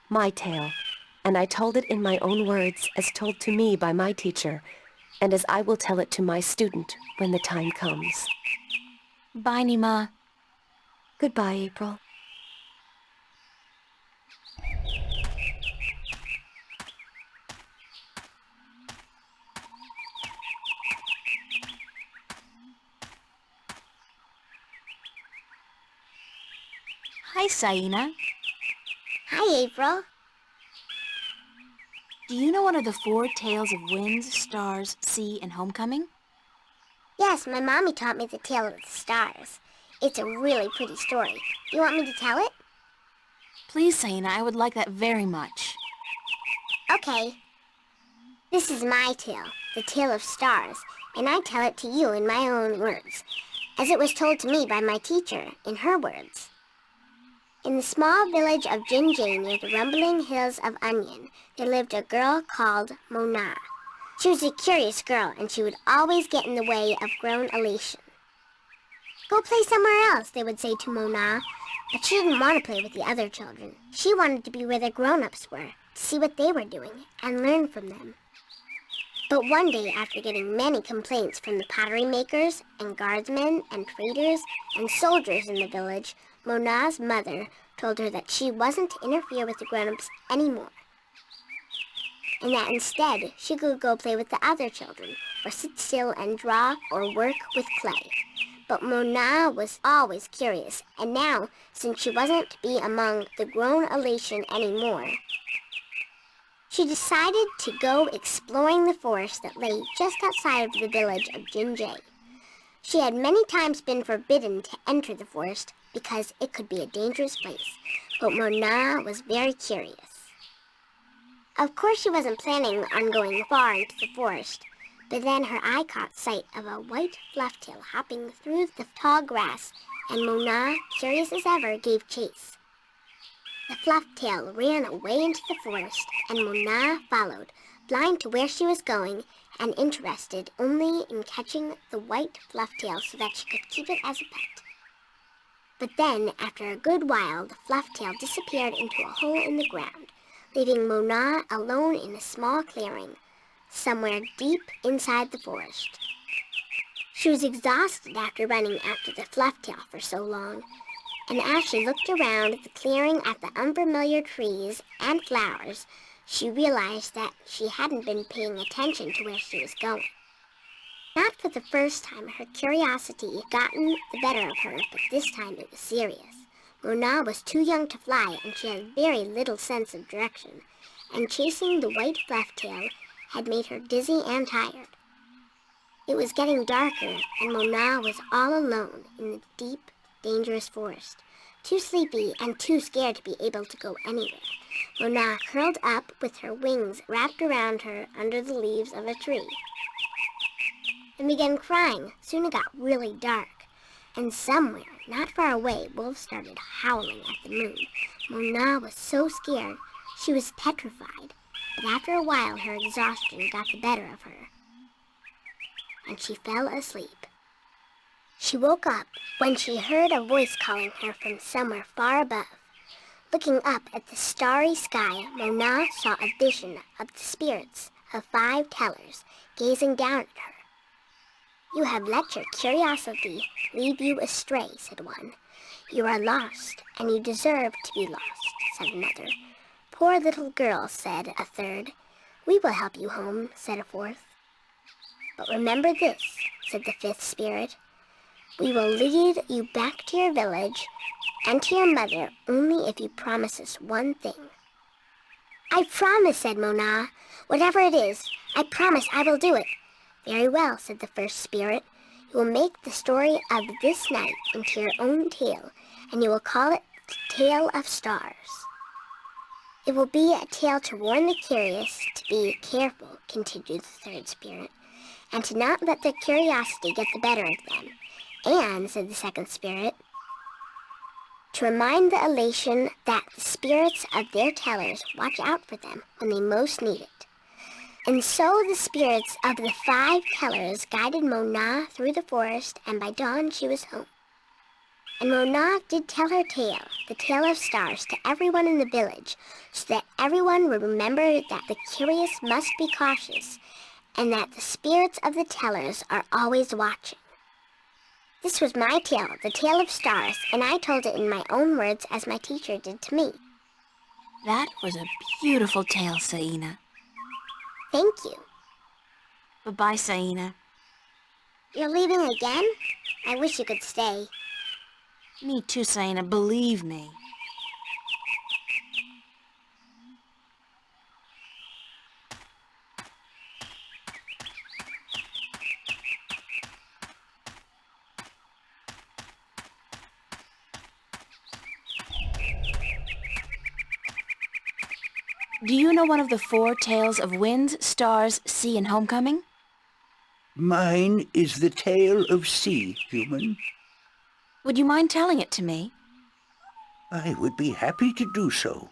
my tale, and I told it in my own words as told to me by my teacher, and as I will tell it to my student when the time comes. Bye, Nima. Goodbye, April. Hi, Saina. Hi, April. Do you know one of the 4 tales of winds, stars, sea, and homecoming? Yes, my mommy taught me the tale of the stars. It's a really pretty story. You want me to tell it? Please, Saina, I would like that very much. Okay. This is my tale, the tale of stars, and I tell it to you in my own words, as it was told to me by my teacher, in her words. In the small village of Jinjay near the rumbling hills of Onion, there lived a girl called Mona. She was a curious girl, and she would always get in the way of grown elation. Go play somewhere else, they would say to Mona, but she didn't want to play with the other children. She wanted to be where the grown-ups were, to see what they were doing, and learn from them. But one day, after getting many complaints from the pottery makers and guardsmen and traders and soldiers in the village, Mona's mother told her that she wasn't to interfere with the grown-ups anymore, and that instead she could go play with the other children, or sit still and draw or work with clay. But Mona was always curious, and now, since she wasn't to be among the grown elation anymore, she decided to go exploring the forest that lay just outside of the village of Jinjay. She had many times been forbidden to enter the forest because it could be a dangerous place, but Mona was very curious. Of course she wasn't planning on going far into the forest, but then her eye caught sight of a white flufftail hopping through the tall grass, and Mona, curious as ever, gave chase. The flufftail ran away into the forest, and Mona followed, blind to where she was going, and interested only in catching the white flufftail so that she could keep it as a pet. But then, after a good while, the flufftail disappeared into a hole in the ground, leaving Mona alone in a small clearing, somewhere deep inside the forest. She was exhausted after running after the flufftail for so long, and as she looked around the clearing at the unfamiliar trees and flowers, she realized that she hadn't been paying attention to where she was going. Not for the first time, her curiosity had gotten the better of her, but this time it was serious. Mona was too young to fly, and she had very little sense of direction, and chasing the white flufftail had made her dizzy and tired. It was getting darker, and Mona was all alone in the deep, dangerous forest, too sleepy and too scared to be able to go anywhere. Mona curled up with her wings wrapped around her under the leaves of a tree and began crying. Soon it got really dark, and somewhere, not far away, wolves started howling at the moon. Mona was so scared she was petrified, but after a while her exhaustion got the better of her, and she fell asleep. She woke up when she heard a voice calling her from somewhere far above. Looking up at the starry sky, Mona saw a vision of the spirits of 5 tellers gazing down at her. "You have let your curiosity lead you astray," said one. "You are lost, and you deserve to be lost," said another. "Poor little girl," said a third. "We will help you home," said a fourth. "But remember this," said the 5th spirit. "We will lead you back to your village and to your mother only if you promise us one thing." "I promise," said Mona. "Whatever it is, I promise I will do it." "Very well," said the 1st spirit. "You will make the story of this night into your own tale, and you will call it the Tale of Stars." "It will be a tale to warn the curious to be careful," continued the 3rd spirit, "and to not let their curiosity get the better of them. And," said the 2nd spirit, "to remind the elation that the spirits of their tellers watch out for them when they most need it." And so the spirits of the 5 tellers guided Mona through the forest, and by dawn she was home. And Mona did tell her tale, the Tale of Stars, to everyone in the village, so that everyone would remember that the curious must be cautious, and that the spirits of the tellers are always watching. This was my tale, the Tale of Stars, and I told it in my own words as my teacher did to me. That was a beautiful tale, Saina. Thank you. Bye-bye, Saina. You're leaving again? I wish you could stay. Me too, Saina, believe me. Do you know one of the 4 tales of winds, stars, sea, and homecoming? Mine is the tale of sea, human. Would you mind telling it to me? I would be happy to do so.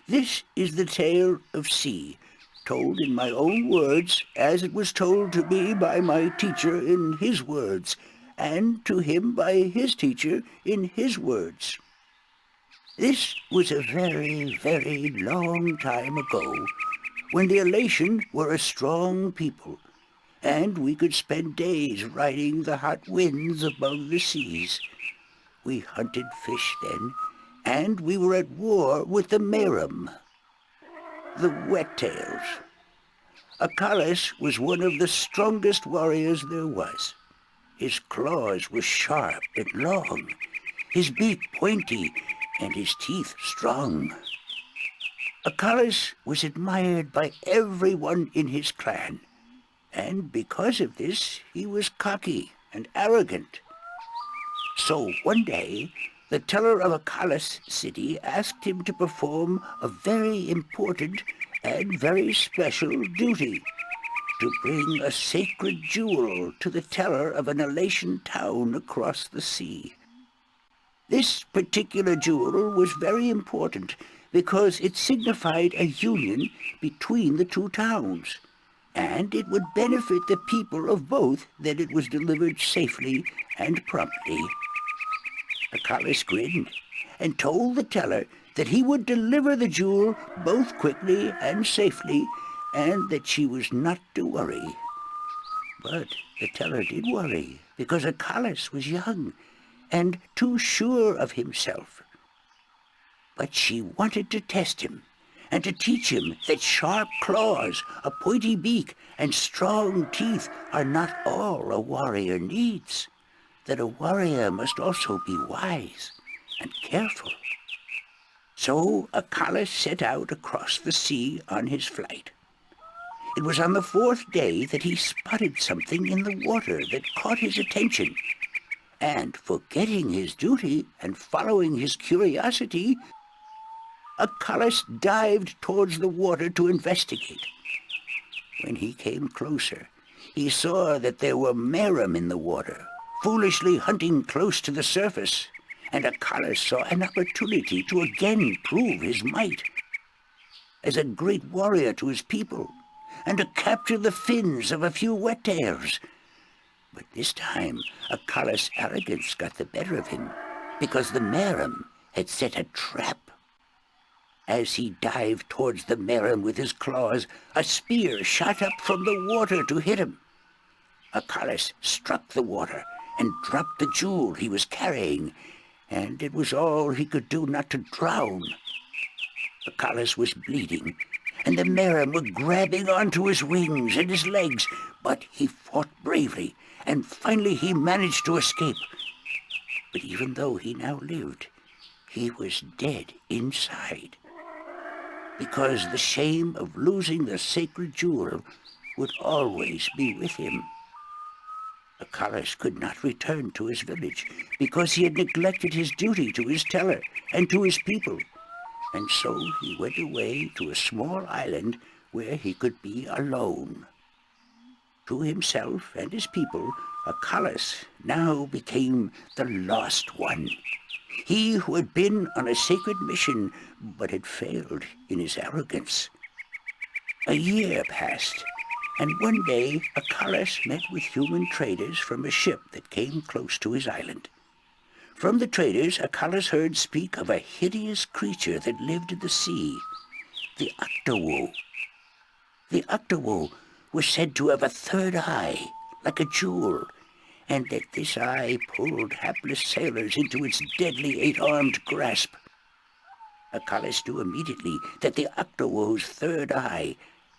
This is the tale of C, told in my own words, as it was told to me by my teacher in his words, and to him by his teacher in his words. This was a very, very long time ago, when the Elation were a strong people, and we could spend days riding the hot winds above the seas. We hunted fish then, and we were at war with the Merum, the Wet-tails. Acalis was one of the strongest warriors there was. His claws were sharp and long, his beak pointy, and his teeth strong. Acalis was admired by everyone in his clan, and because of this he was cocky and arrogant. So one day, the teller of Acalis city asked him to perform a very important and very special duty, to bring a sacred jewel to the teller of an Elation town across the sea. This particular jewel was very important because it signified a union between the two towns, and it would benefit the people of both that it was delivered safely and promptly. Acalis grinned and told the teller that he would deliver the jewel both quickly and safely, and that she was not to worry. But the teller did worry, because Acalis was young and too sure of himself. But she wanted to test him, and to teach him that sharp claws, a pointy beak, and strong teeth are not all a warrior needs, that a warrior must also be wise and careful. So Acalis set out across the sea on his flight. It was on the fourth day that he spotted something in the water that caught his attention, and forgetting his duty and following his curiosity, Acalis dived towards the water to investigate. When he came closer, he saw that there were Merum in the water, foolishly hunting close to the surface, and Acalis saw an opportunity to again prove his might as a great warrior to his people, and to capture the fins of a few Wet-tails. But this time, Acalis' arrogance got the better of him, because the Merum had set a trap. As he dived towards the Merum with his claws, a spear shot up from the water to hit him. Acalis struck the water and dropped the jewel he was carrying, and it was all he could do not to drown. Acalis was bleeding, and the Merum were grabbing onto his wings and his legs, but he fought bravely, and finally he managed to escape. But even though he now lived, he was dead inside, because the shame of losing the sacred jewel would always be with him. Acalis could not return to his village, because he had neglected his duty to his teller and to his people, and so he went away to a small island where he could be alone. To himself and his people, Acalis now became the lost one. He who had been on a sacred mission, but had failed in his arrogance. A year passed, and one day Acalis met with human traders from a ship that came close to his island. From the traders, Acalis heard speak of a hideous creature that lived in the sea, the Octowoe. The Octowoe was said to have a third eye, like a jewel, and that this eye pulled hapless sailors into its deadly eight-armed grasp. Acalis knew immediately that the Octowoe's third eye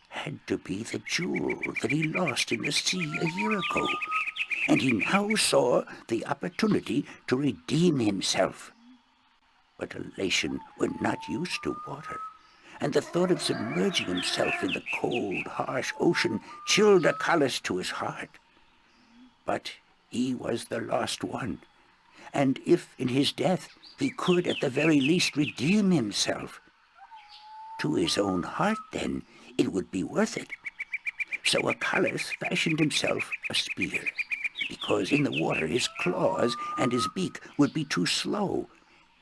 had to be the jewel that he lost in the sea a year ago, and he now saw the opportunity to redeem himself. But Elation were not used to water, and the thought of submerging himself in the cold, harsh ocean chilled Acalis to his heart. But he was the lost one, and if in his death he could at the very least redeem himself, to his own heart then it would be worth it. So Acalis fashioned himself a spear, because in the water his claws and his beak would be too slow,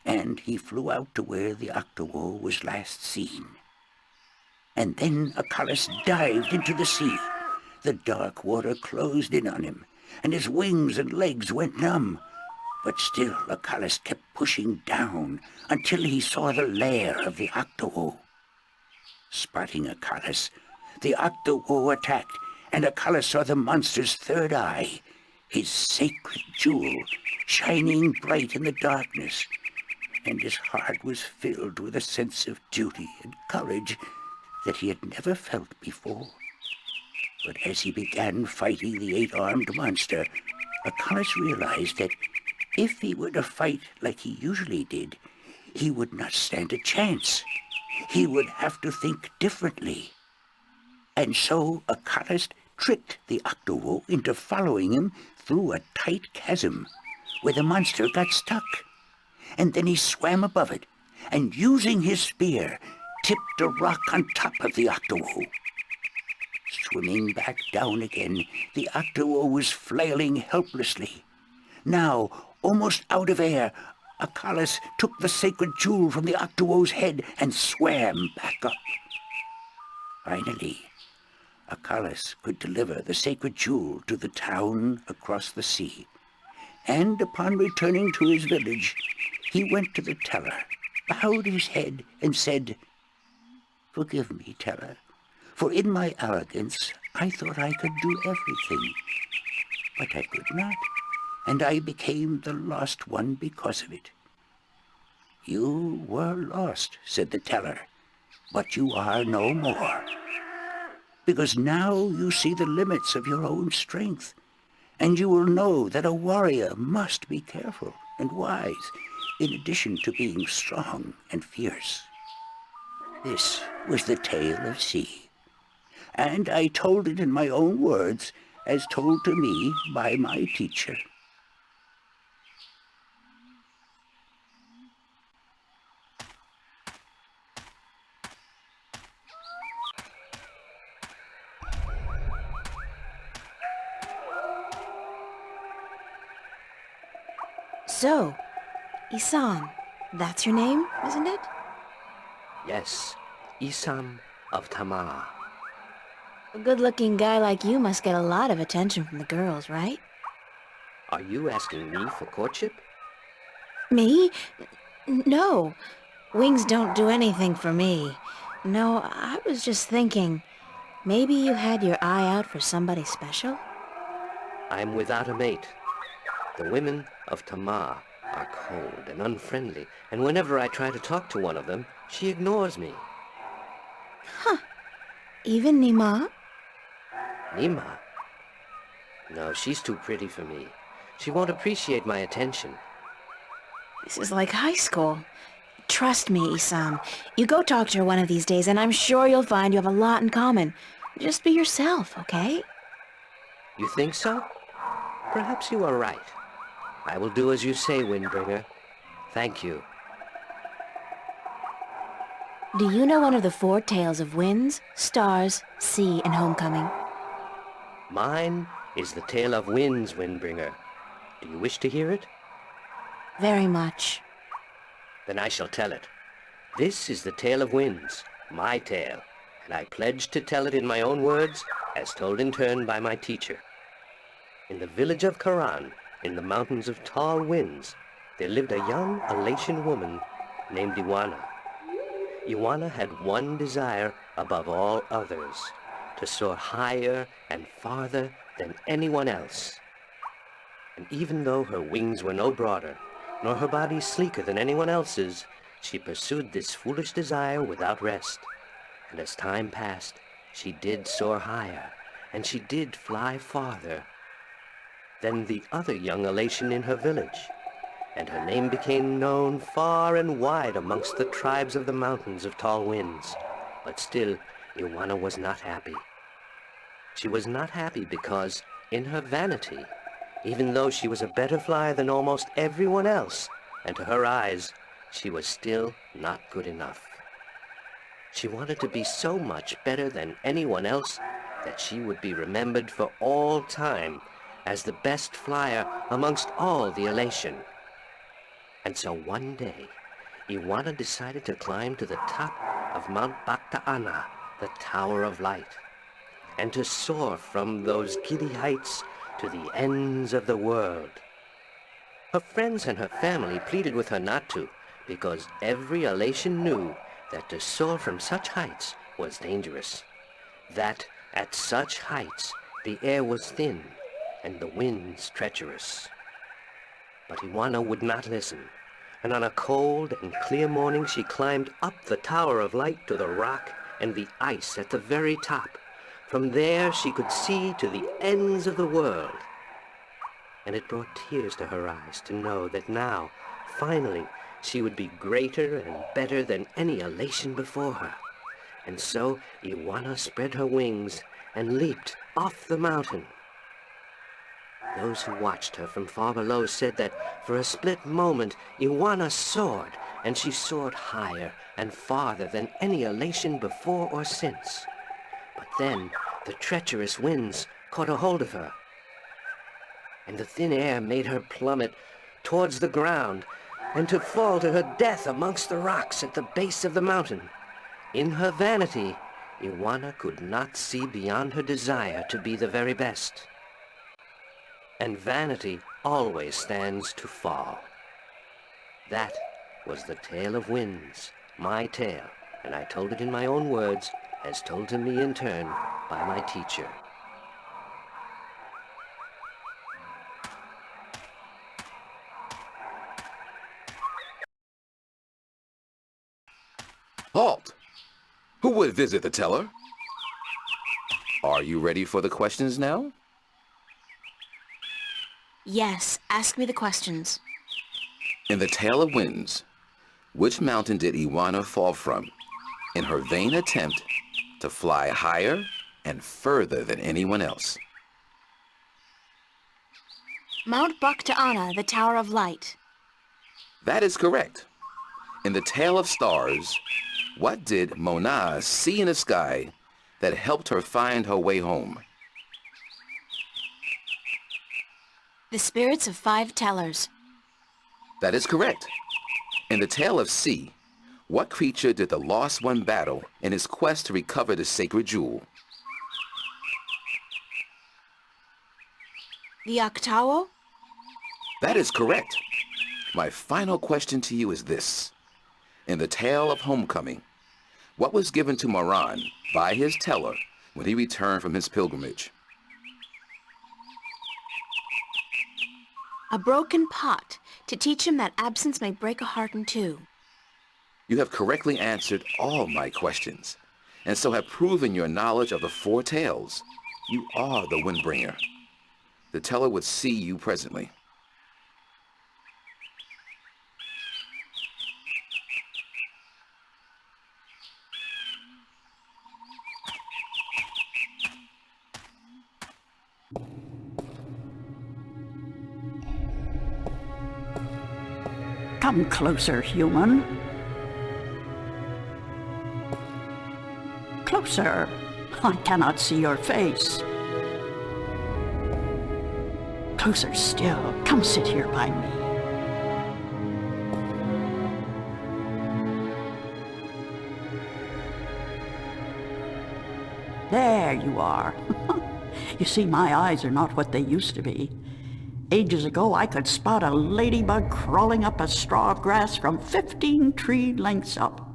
and he flew out to where the Octowo was last seen. And then Acalus dived into the sea. The dark water closed in on him, and his wings and legs went numb. But still Acalus kept pushing down until he saw the lair of the Octowo. Spotting Acalus, the Octowo attacked, and Acalus saw the monster's third eye, his sacred jewel, shining bright in the darkness, and his heart was filled with a sense of duty and courage that he had never felt before. But as he began fighting the eight-armed monster, Acalus realized that if he were to fight like he usually did, he would not stand a chance. He would have to think differently. And so Acalus tricked the Octowo into following him through a tight chasm where the monster got stuck. And then he swam above it, and using his spear, tipped a rock on top of the Octowo. Swimming back down again, the Octowo was flailing helplessly. Now, almost out of air, Acalus took the sacred jewel from the Octowo's head and swam back up. Finally, Acalus could deliver the sacred jewel to the town across the sea. And upon returning to his village, he went to the teller, bowed his head, and said, "Forgive me, teller, for in my arrogance I thought I could do everything. But I could not, and I became the lost one because of it." "You were lost," said the teller, "but you are no more. Because now you see the limits of your own strength, and you will know that a warrior must be careful and wise, in addition to being strong and fierce." This was the tale of C, and I told it in my own words, as told to me by my teacher. So, Isam, that's your name, isn't it? Yes, Isam of Tamar. A good-looking guy like you must get a lot of attention from the girls, right? Are you asking me for courtship? Me? No. Wings don't do anything for me. No, I was just thinking, maybe you had your eye out for somebody special? I'm without a mate. The women of Tamar are cold and unfriendly, and whenever I try to talk to one of them, she ignores me. Huh. Even Nima? Nima? No, she's too pretty for me. She won't appreciate my attention. This is like high school. Trust me, Isam. You go talk to her one of these days, and I'm sure you'll find you have a lot in common. Just be yourself, okay? You think so? Perhaps you are right. I will do as you say, Windbringer. Thank you. Do you know one of the 4 tales of winds, stars, sea, and homecoming? Mine is the tale of winds, Windbringer. Do you wish to hear it? Very much. Then I shall tell it. This is the tale of winds, my tale, and I pledge to tell it in my own words, as told in turn by my teacher. In the village of Karan, in the mountains of tall winds, there lived a young Alatian woman named Iwana. Iwana had one desire above all others, to soar higher and farther than anyone else. And even though her wings were no broader, nor her body sleeker than anyone else's, she pursued this foolish desire without rest. And as time passed, she did soar higher, and she did fly farther than the other young Alatian in her village, and her name became known far and wide amongst the tribes of the mountains of tall winds. But still, Iwana was not happy. She was not happy because, in her vanity, even though she was a better flyer than almost everyone else, and to her eyes, she was still not good enough. She wanted to be so much better than anyone else that she would be remembered for all time as the best flyer amongst all the Alatian. And so one day, Iwana decided to climb to the top of Mount Ana, the Tower of Light, and to soar from those giddy heights to the ends of the world. Her friends and her family pleaded with her not to, because every Elation knew that to soar from such heights was dangerous, that at such heights the air was thin and the winds treacherous. But Iwana would not listen, and on a cold and clear morning she climbed up the Tower of Light to the rock and the ice at the very top. From there she could see to the ends of the world. And it brought tears to her eyes to know that now, finally, she would be greater and better than any Elation before her. And so Iwana spread her wings and leaped off the mountain. Those who watched her from far below said that for a split moment Iwana soared, and she soared higher and farther than any Elation before or since. But then the treacherous winds caught a hold of her, and the thin air made her plummet towards the ground, and to fall to her death amongst the rocks at the base of the mountain. In her vanity, Iwana could not see beyond her desire to be the very best. And vanity always stands to fall. That was the tale of winds, my tale, and I told it in my own words, as told to me in turn by my teacher. Halt! Who would visit the teller? Are you ready for the questions now? Yes, ask me the questions. In the Tale of Winds, which mountain did Iwana fall from in her vain attempt to fly higher and further than anyone else? Mount Ana, the Tower of Light. That is correct. In the Tale of Stars, what did Mona see in the sky that helped her find her way home? The spirits of 5 tellers. That is correct. In the Tale of Sea, what creature did the Lost One battle in his quest to recover the sacred jewel? The Octavo? That is correct. My final question to you is this. In the Tale of Homecoming, what was given to Moran by his teller when he returned from his pilgrimage? A broken pot, to teach him that absence may break a heart in two. You have correctly answered all my questions, and so have proven your knowledge of the 4 tales. You are the Windbringer. The teller would see you presently. Come closer, human. Closer. I cannot see your face. Closer still. Come sit here by me. There you are. You see, my eyes are not what they used to be. Ages ago, I could spot a ladybug crawling up a straw of grass from 15 tree lengths up.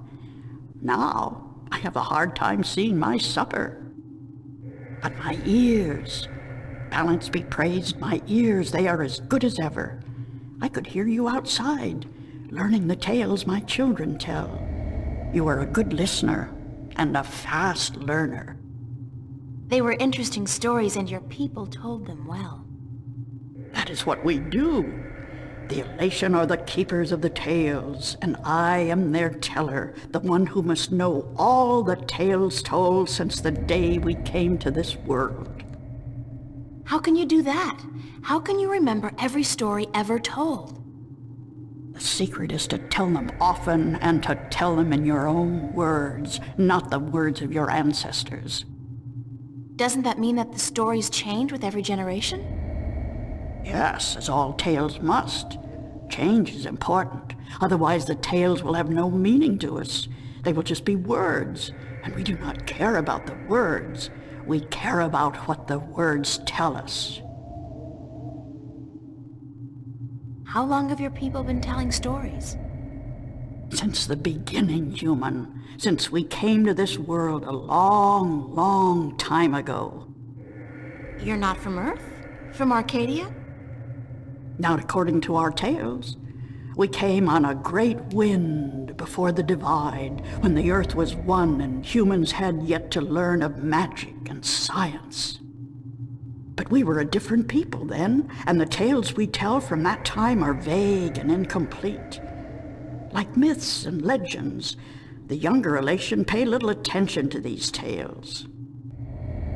Now, I have a hard time seeing my supper. But my ears, balance be praised, my ears, they are as good as ever. I could hear you outside, learning the tales my children tell. You are a good listener and a fast learner. They were interesting stories, and your people told them well. That is what we do. The Elation are the keepers of the tales, and I am their teller, the one who must know all the tales told since the day we came to this world. How can you do that? How can you remember every story ever told? The secret is to tell them often and to tell them in your own words, not the words of your ancestors. Doesn't that mean that the stories change with every generation? Yes, as all tales must. Change is important. Otherwise the tales will have no meaning to us. They will just be words, and we do not care about the words. We care about what the words tell us. How long have your people been telling stories? Since the beginning, human. Since we came to this world a long, long time ago. You're not from Earth? From Arcadia? Not according to our tales. We came on a great wind before the divide, when the earth was one and humans had yet to learn of magic and science. But we were a different people then, and the tales we tell from that time are vague and incomplete. Like myths and legends, the younger elation pay little attention to these tales.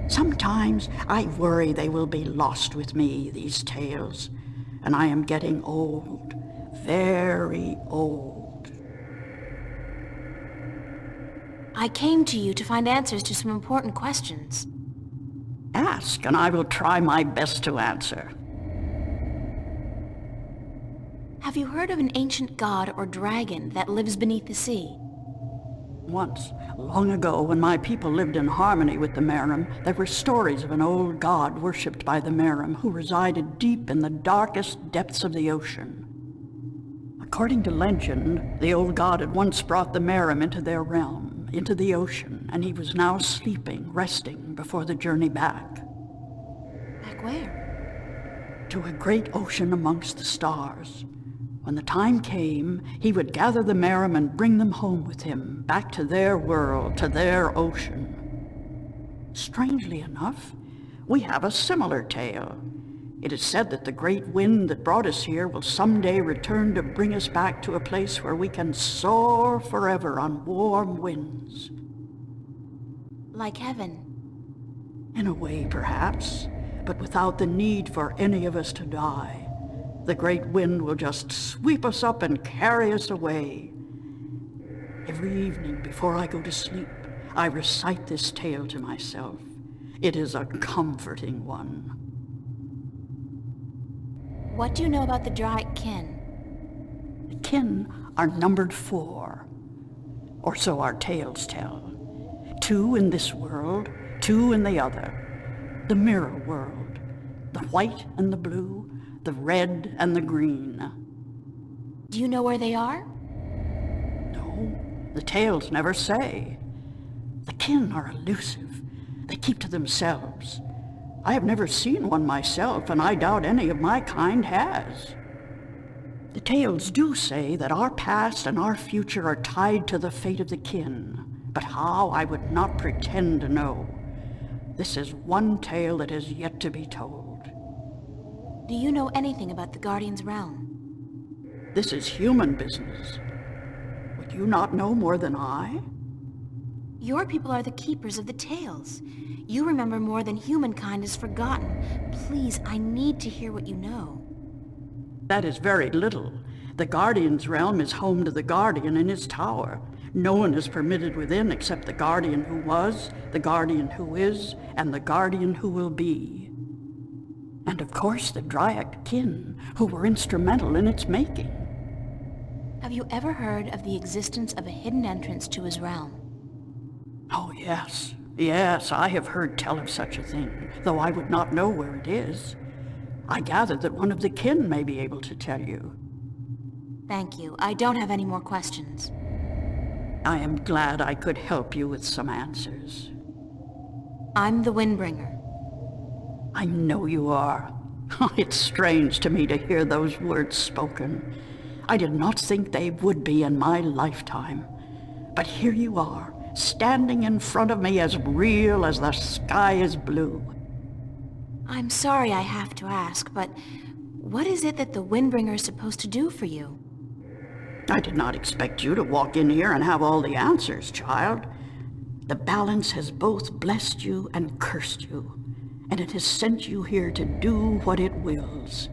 Sometimes I worry they will be lost with me, these tales, and I am getting old, very old. I came to you to find answers to some important questions. Ask, and I will try my best to answer. Have you heard of an ancient god or dragon that lives beneath the sea? Once, long ago, when my people lived in harmony with the Merim, there were stories of an old god worshipped by the Merim who resided deep in the darkest depths of the ocean. According to legend, the old god had once brought the Merim into their realm, into the ocean, and he was now sleeping, resting before the journey back. Back where? To a great ocean amongst the stars. When the time came, he would gather the Merim and bring them home with him, back to their world, to their ocean. Strangely enough, we have a similar tale. It is said that the great wind that brought us here will someday return to bring us back to a place where we can soar forever on warm winds. Like heaven. In a way, perhaps, but without the need for any of us to die. The great wind will just sweep us up and carry us away. Every evening before I go to sleep, I recite this tale to myself. It is a comforting one. What do you know about the Draic kin? The kin are numbered 4, or so our tales tell. 2 in this world, 2 in the other. The mirror world, the white and the blue, the red and the green. Do you know where they are? No, the tales never say. The kin are elusive. They keep to themselves. I have never seen one myself, and I doubt any of my kind has. The tales do say that our past and our future are tied to the fate of the kin, but how I would not pretend to know. This is one tale that is yet to be told. Do you know anything about the Guardian's realm? This is human business. Would you not know more than I? Your people are the keepers of the tales. You remember more than humankind has forgotten. Please, I need to hear what you know. That is very little. The Guardian's realm is home to the Guardian in his tower. No one is permitted within except the Guardian who was, the Guardian who is, and the Guardian who will be. And of course the Draic kin, who were instrumental in its making. Have you ever heard of the existence of a hidden entrance to his realm? Oh, yes. Yes, I have heard tell of such a thing, though I would not know where it is. I gather that one of the kin may be able to tell you. Thank you. I don't have any more questions. I am glad I could help you with some answers. I'm the Windbringer. I know you are. It's strange to me to hear those words spoken. I did not think they would be in my lifetime. But here you are, standing in front of me as real as the sky is blue. I'm sorry I have to ask, but what is it that the Windbringer is supposed to do for you? I did not expect you to walk in here and have all the answers, child. The balance has both blessed you and cursed you, and it has sent you here to do what it wills.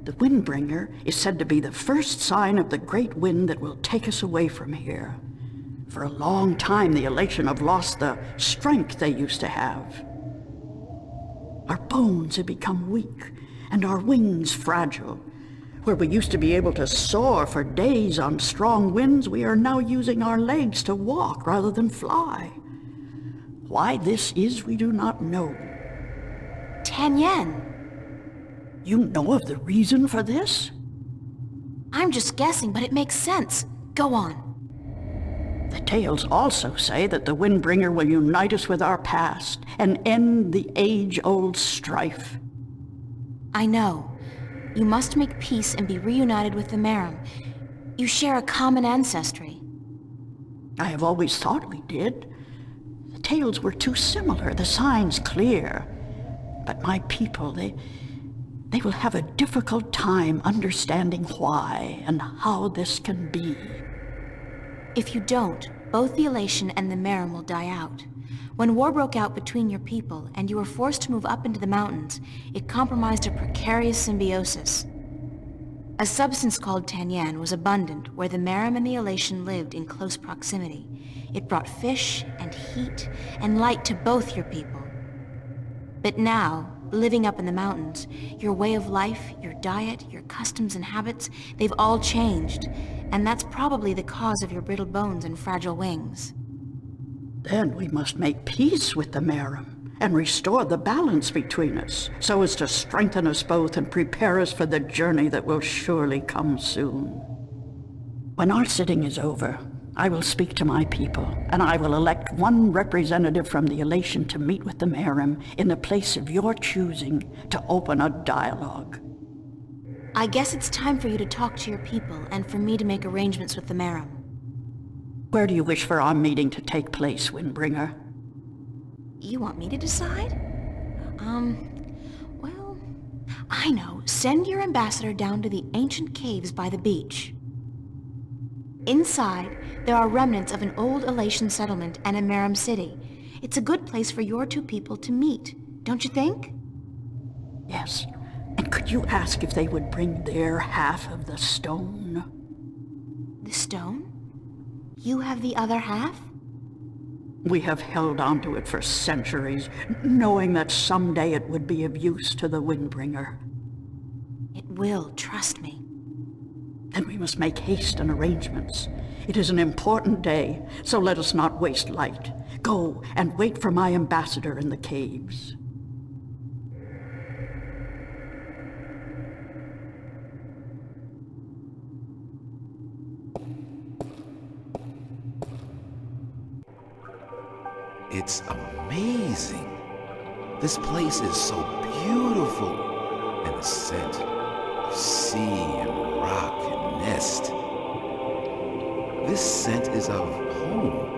The Windbringer is said to be the first sign of the great wind that will take us away from here. For a long time, the elation have lost the strength they used to have. Our bones have become weak, and our wings fragile. Where we used to be able to soar for days on strong winds, we are now using our legs to walk rather than fly. Why this is, we do not know. 10 yen. You know of the reason for this? I'm just guessing, but it makes sense. Go on. The tales also say that the Windbringer will unite us with our past and end the age-old strife. I know. You must make peace and be reunited with the Merum. You share a common ancestry. I have always thought we did. The tales were too similar, the signs clear. But my people, they will have a difficult time understanding why and how this can be. If you don't, both the Elation and the Merum will die out. When war broke out between your people and you were forced to move up into the mountains, it compromised a precarious symbiosis. A substance called Tanyan was abundant where the Merum and the Elation lived in close proximity. It brought fish and heat and light to both your people. But now, living up in the mountains, your way of life, your diet, your customs and habits, they've all changed. And that's probably the cause of your brittle bones and fragile wings. Then we must make peace with the Merum and restore the balance between us, so as to strengthen us both and prepare us for the journey that will surely come soon. When our sitting is over, I will speak to my people, and I will elect one representative from the Elation to meet with the Merum in the place of your choosing to open a dialogue. I guess it's time for you to talk to your people and for me to make arrangements with the Merum. Where do you wish for our meeting to take place, Windbringer? You want me to decide? Well, I know. Send your ambassador down to the ancient caves by the beach. Inside, there are remnants of an old Elation settlement and a Merum city. It's a good place for your two people to meet, don't you think? Yes. And could you ask if they would bring their half of the stone? The stone? You have the other half? We have held onto it for centuries, knowing that someday it would be of use to the Windbringer. It will, trust me. Then we must make haste and arrangements. It is an important day, so let us not waste light. Go and wait for my ambassador in the caves. It's amazing. This place is so beautiful. And the scent of sea and rock and nest. This scent is of home.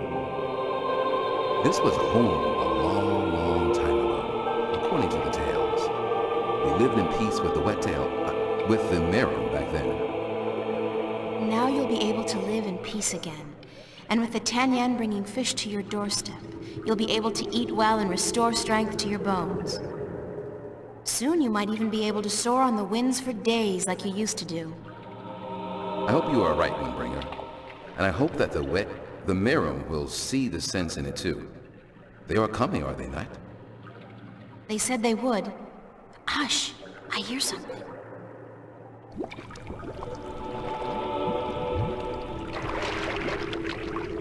This was home a long, long time ago, according to the tales. We lived in peace with the Wet-tail, with the Merum back then. Now you'll be able to live in peace again. And with the Tanyan bringing fish to your doorstep, you'll be able to eat well and restore strength to your bones. Soon you might even be able to soar on the winds for days like you used to do. I hope you are right, Windbringer. And I hope that the Merum will see the sense in it too. They are coming, are they not? They said they would. Hush, I hear something.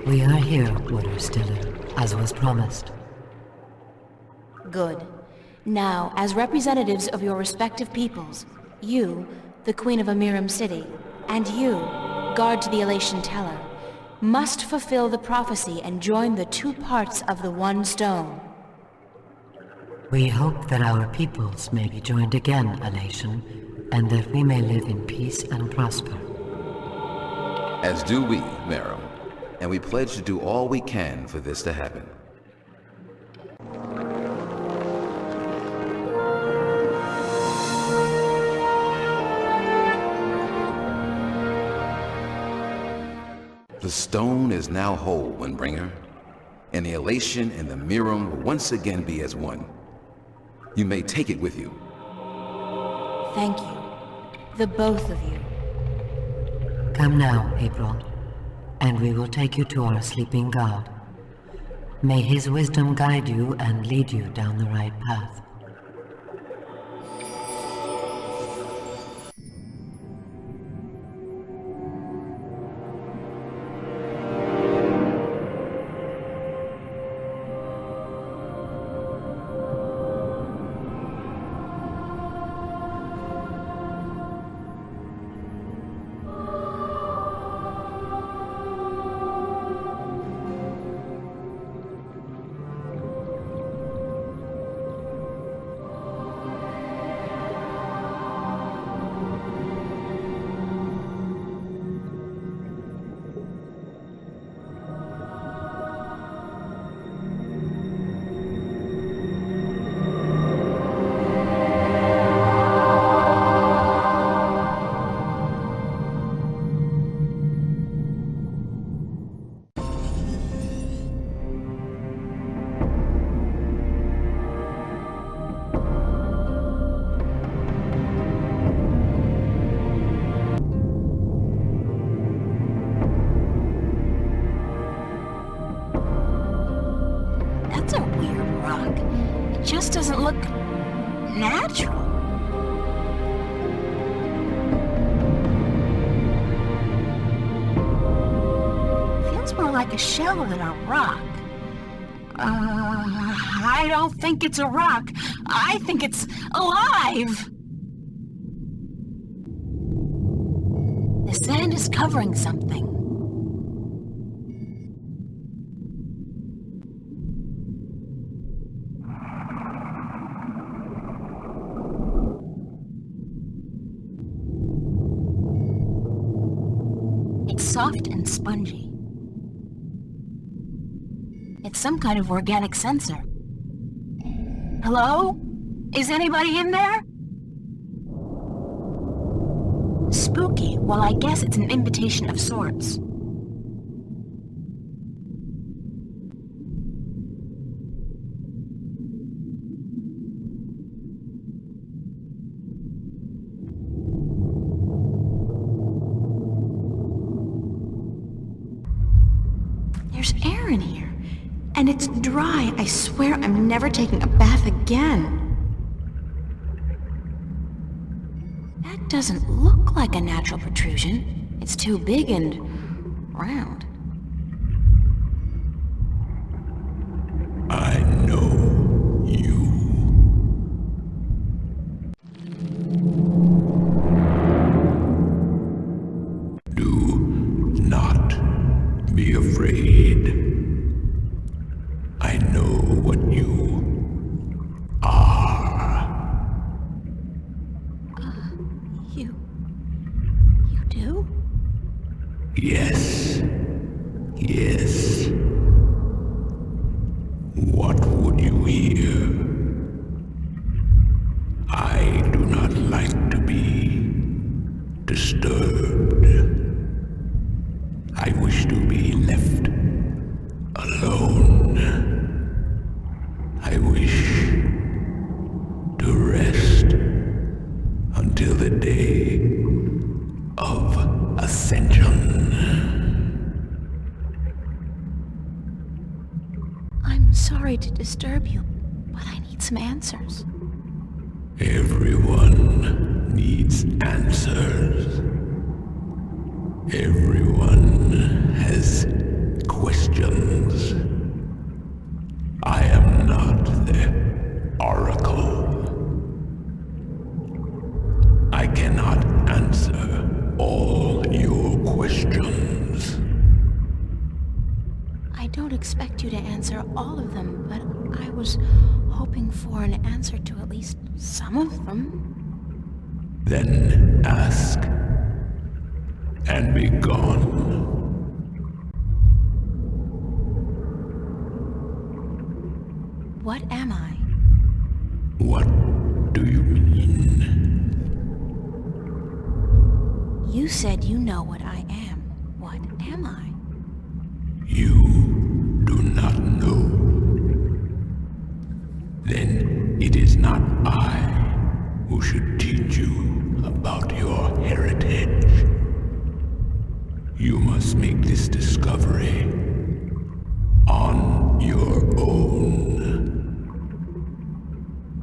We are here, Water Stiller, as was promised. Good. Now, as representatives of your respective peoples, you, the Queen of a Merum city, and you, guard to the Elation Teller, must fulfill the prophecy and join the two parts of the one stone. We hope that our peoples may be joined again, Elation, and that we may live in peace and prosper. As do we, Merum, and we pledge to do all we can for this to happen. The stone is now whole, Windbringer, and the Elation and the Merum will once again be as one. You may take it with you. Thank you. The both of you. Come now, April, and we will take you to our sleeping god. May his wisdom guide you and lead you down the right path. a shell than a rock. I don't think it's a rock. I think it's alive! The sand is covering something. It's soft and spongy. It's some kind of organic sensor. Hello? Is anybody in there? Spooky. Well, I guess it's an invitation of sorts. There's air in here. And it's dry. I swear I'm never taking a bath again. That doesn't look like a natural protrusion. It's too big and round. I know you. Do not be afraid. I know what you are. You do? Yes. Yes. What would you hear? I do not like to be disturbed. I wish to be left alone. I wish to rest until the day of ascension. I'm sorry to disturb you, but I need some answers. Everyone needs answers. Everyone has questions. I am not the oracle. I cannot answer all your questions. I don't expect you to answer all of them, but I was hoping for an answer to at least some of them. Then ask and be gone. What am I? What do you mean? You said you know what I am. What am I? You do not know. Then it is not I who should teach you about your heritage. You must make this discovery on your own.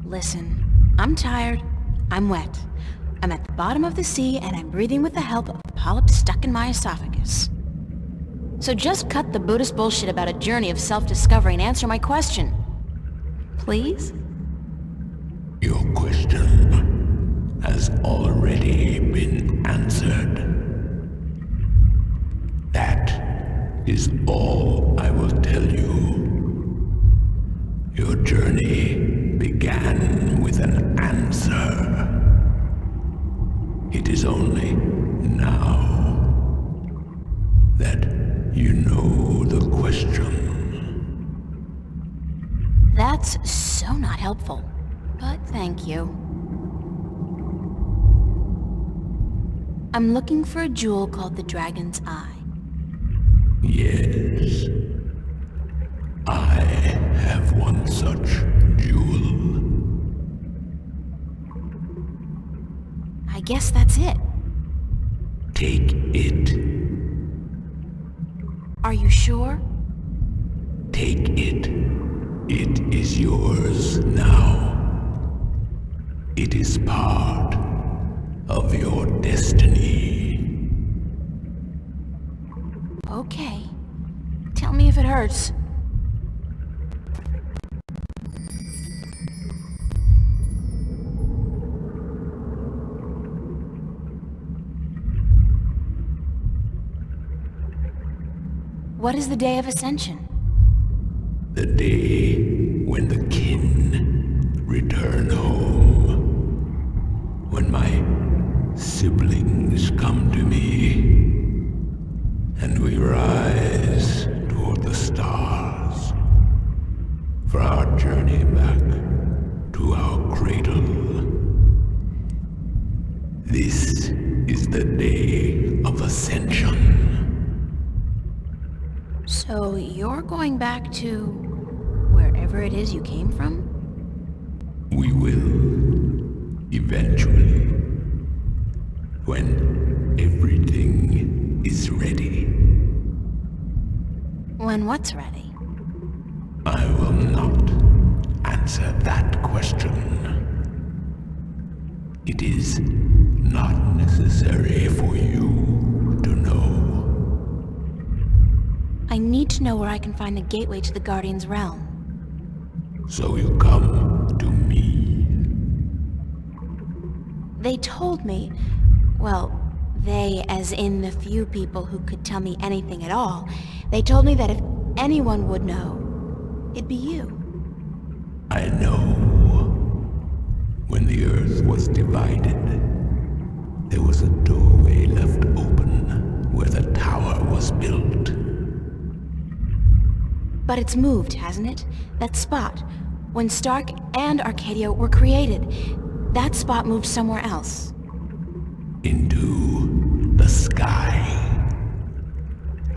Listen, I'm tired. I'm wet. I'm at the bottom of the sea and I'm breathing with the help of polyps stuck in my esophagus. So just cut the Buddhist bullshit about a journey of self-discovery and answer my question. Please? Your question has already been answered. That is all I will tell you. Your journey began with an answer. It is only now that you know the question. That's so not helpful, but thank you. I'm looking for a jewel called the Dragon's Eye. Yes, I have one such jewel. I guess that's it. Take it. Are you sure? Take it. It is yours now. It is part of your destiny. Okay. Tell if it hurts. What is the Day of Ascension? The day when the kin return home. When my siblings come to me. And we rise toward the stars. For our journey back to our cradle. This is the Day of Ascension. So you're going back to wherever it is you came from? We will, eventually, when everything is ready. When what's ready? I will not answer that question. It is not necessary for you to know. I need to know where I can find the gateway to the Guardian's realm. So you come to me. They told me, well, they as in the few people who could tell me anything at all, they told me that if anyone would know, it'd be you. I know. When the Earth was divided, there was a doorway left open where the tower was built. But it's moved, hasn't it? That spot. When Stark and Arcadia were created, that spot moved somewhere else. Into the sky.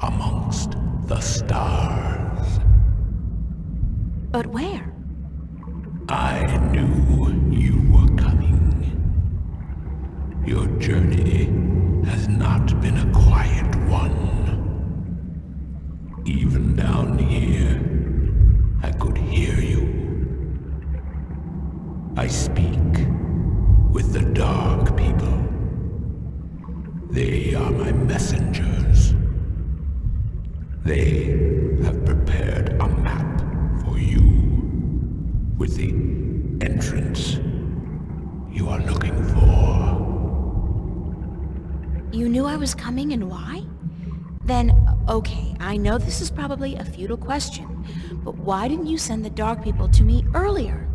Amongst the stars. But where? I knew you were coming. Your journey has not been a quiet one. Even down here, I could hear you. I speak with the Dark People. They are my messengers. They have prepared a map for you with the entrance you are looking for. You knew I was coming and why? Then, okay, I know this is probably a futile question, but why didn't you send the Dark People to me earlier?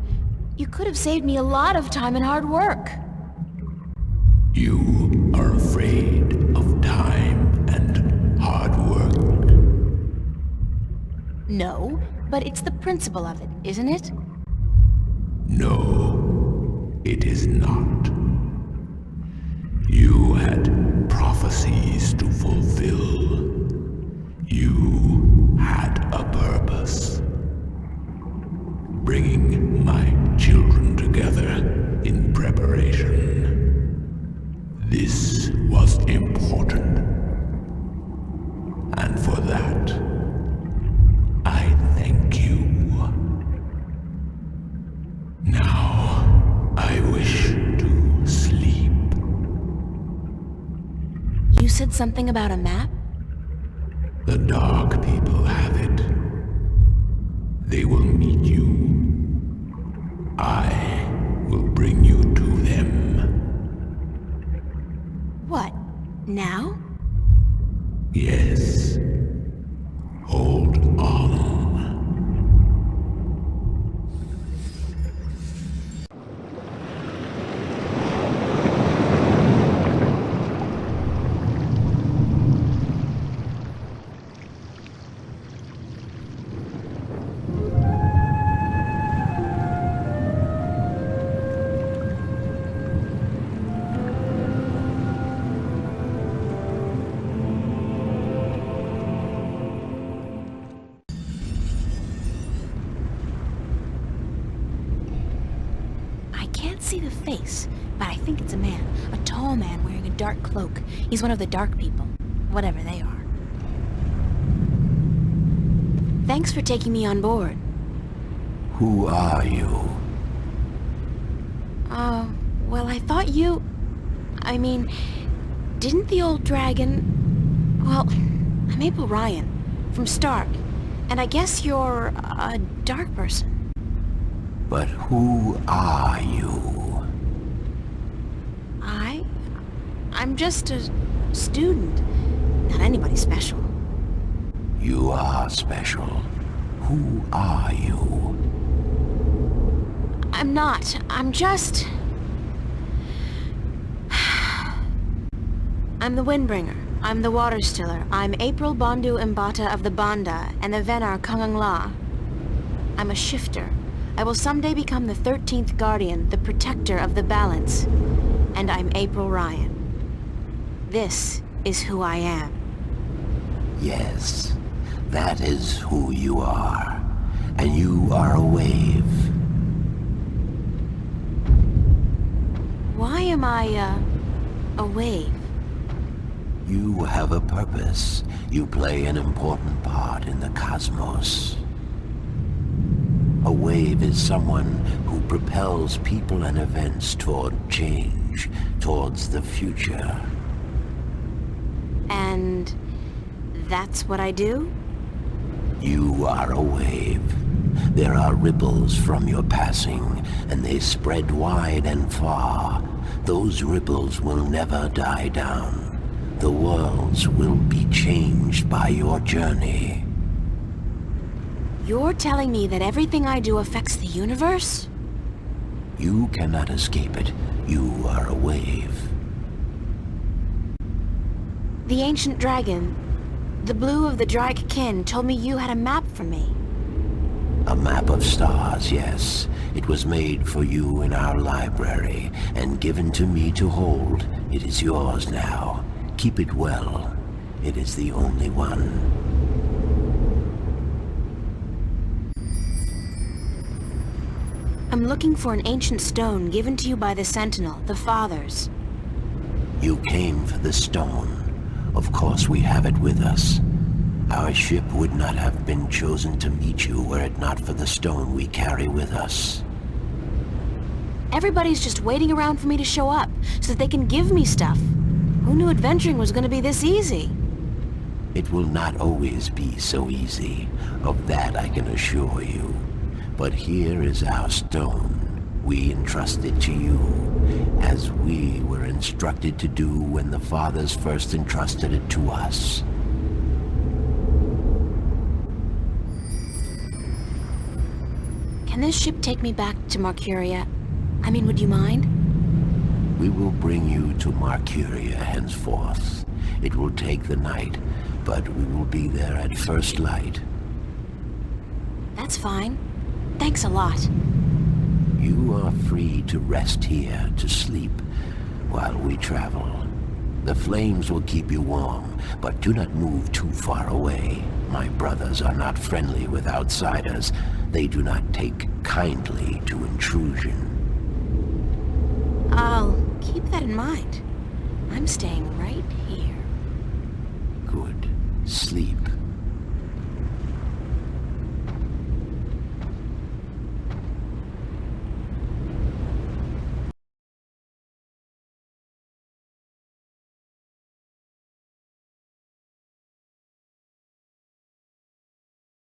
You could have saved me a lot of time and hard work. You are afraid of time and hard work. No, but it's the principle of it, isn't it? No, it is not. You had prophecies to fulfill. You had a purpose. Bringing my children together in preparation. This was important. And for that, I thank you. Now, I wish to sleep. You said something about a map? The Dark People have it. They will meet you. I will bring you to them. What? Now? Yes. Hold on. See the face, but I think it's a man. A tall man wearing a dark cloak. He's one of the Dark People. Whatever they are. Thanks for taking me on board. Who are you? Well, I thought you... I mean, didn't the old dragon... Well, I'm April Ryan, from Stark. And I guess you're a dark person. But who are you? I'm just a student. Not anybody special. You are special. Who are you? I'm not. I'm just... I'm the Windbringer. I'm the Water Stiller. I'm April Bondu Mbata of the Banda and the Venar Kangangla. I'm a shifter. I will someday become the 13th Guardian, the protector of the balance. And I'm April Ryan. This is who I am. Yes, that is who you are. And you are a wave. Why am I, a wave? You have a purpose. You play an important part in the cosmos. A wave is someone who propels people and events toward change, towards the future. And that's what I do? You are a wave. There are ripples from your passing, and they spread wide and far. Those ripples will never die down. The worlds will be changed by your journey. You're telling me that everything I do affects the universe? You cannot escape it. You are a wave. The ancient dragon, the blue of the Drake kin, told me you had a map for me. A map of stars, yes. It was made for you in our library, and given to me to hold. It is yours now. Keep it well. It is the only one. I'm looking for an ancient stone given to you by the Sentinel, the Fathers. You came for the stone. Of course we have it with us. Our ship would not have been chosen to meet you were it not for the stone we carry with us. Everybody's just waiting around for me to show up, so that they can give me stuff. Who knew adventuring was going to be this easy? It will not always be so easy. Of that I can assure you. But here is our stone. We entrust it to you, as we were instructed to do when the Fathers first entrusted it to us. Can this ship take me back to Marcuria? I mean, would you mind? We will bring you to Marcuria henceforth. It will take the night, but we will be there at first light. That's fine. Thanks a lot. You are free to rest here, to sleep, while we travel. The flames will keep you warm, but do not move too far away. My brothers are not friendly with outsiders. They do not take kindly to intrusion. I'll keep that in mind. I'm staying right here. Good. Sleep.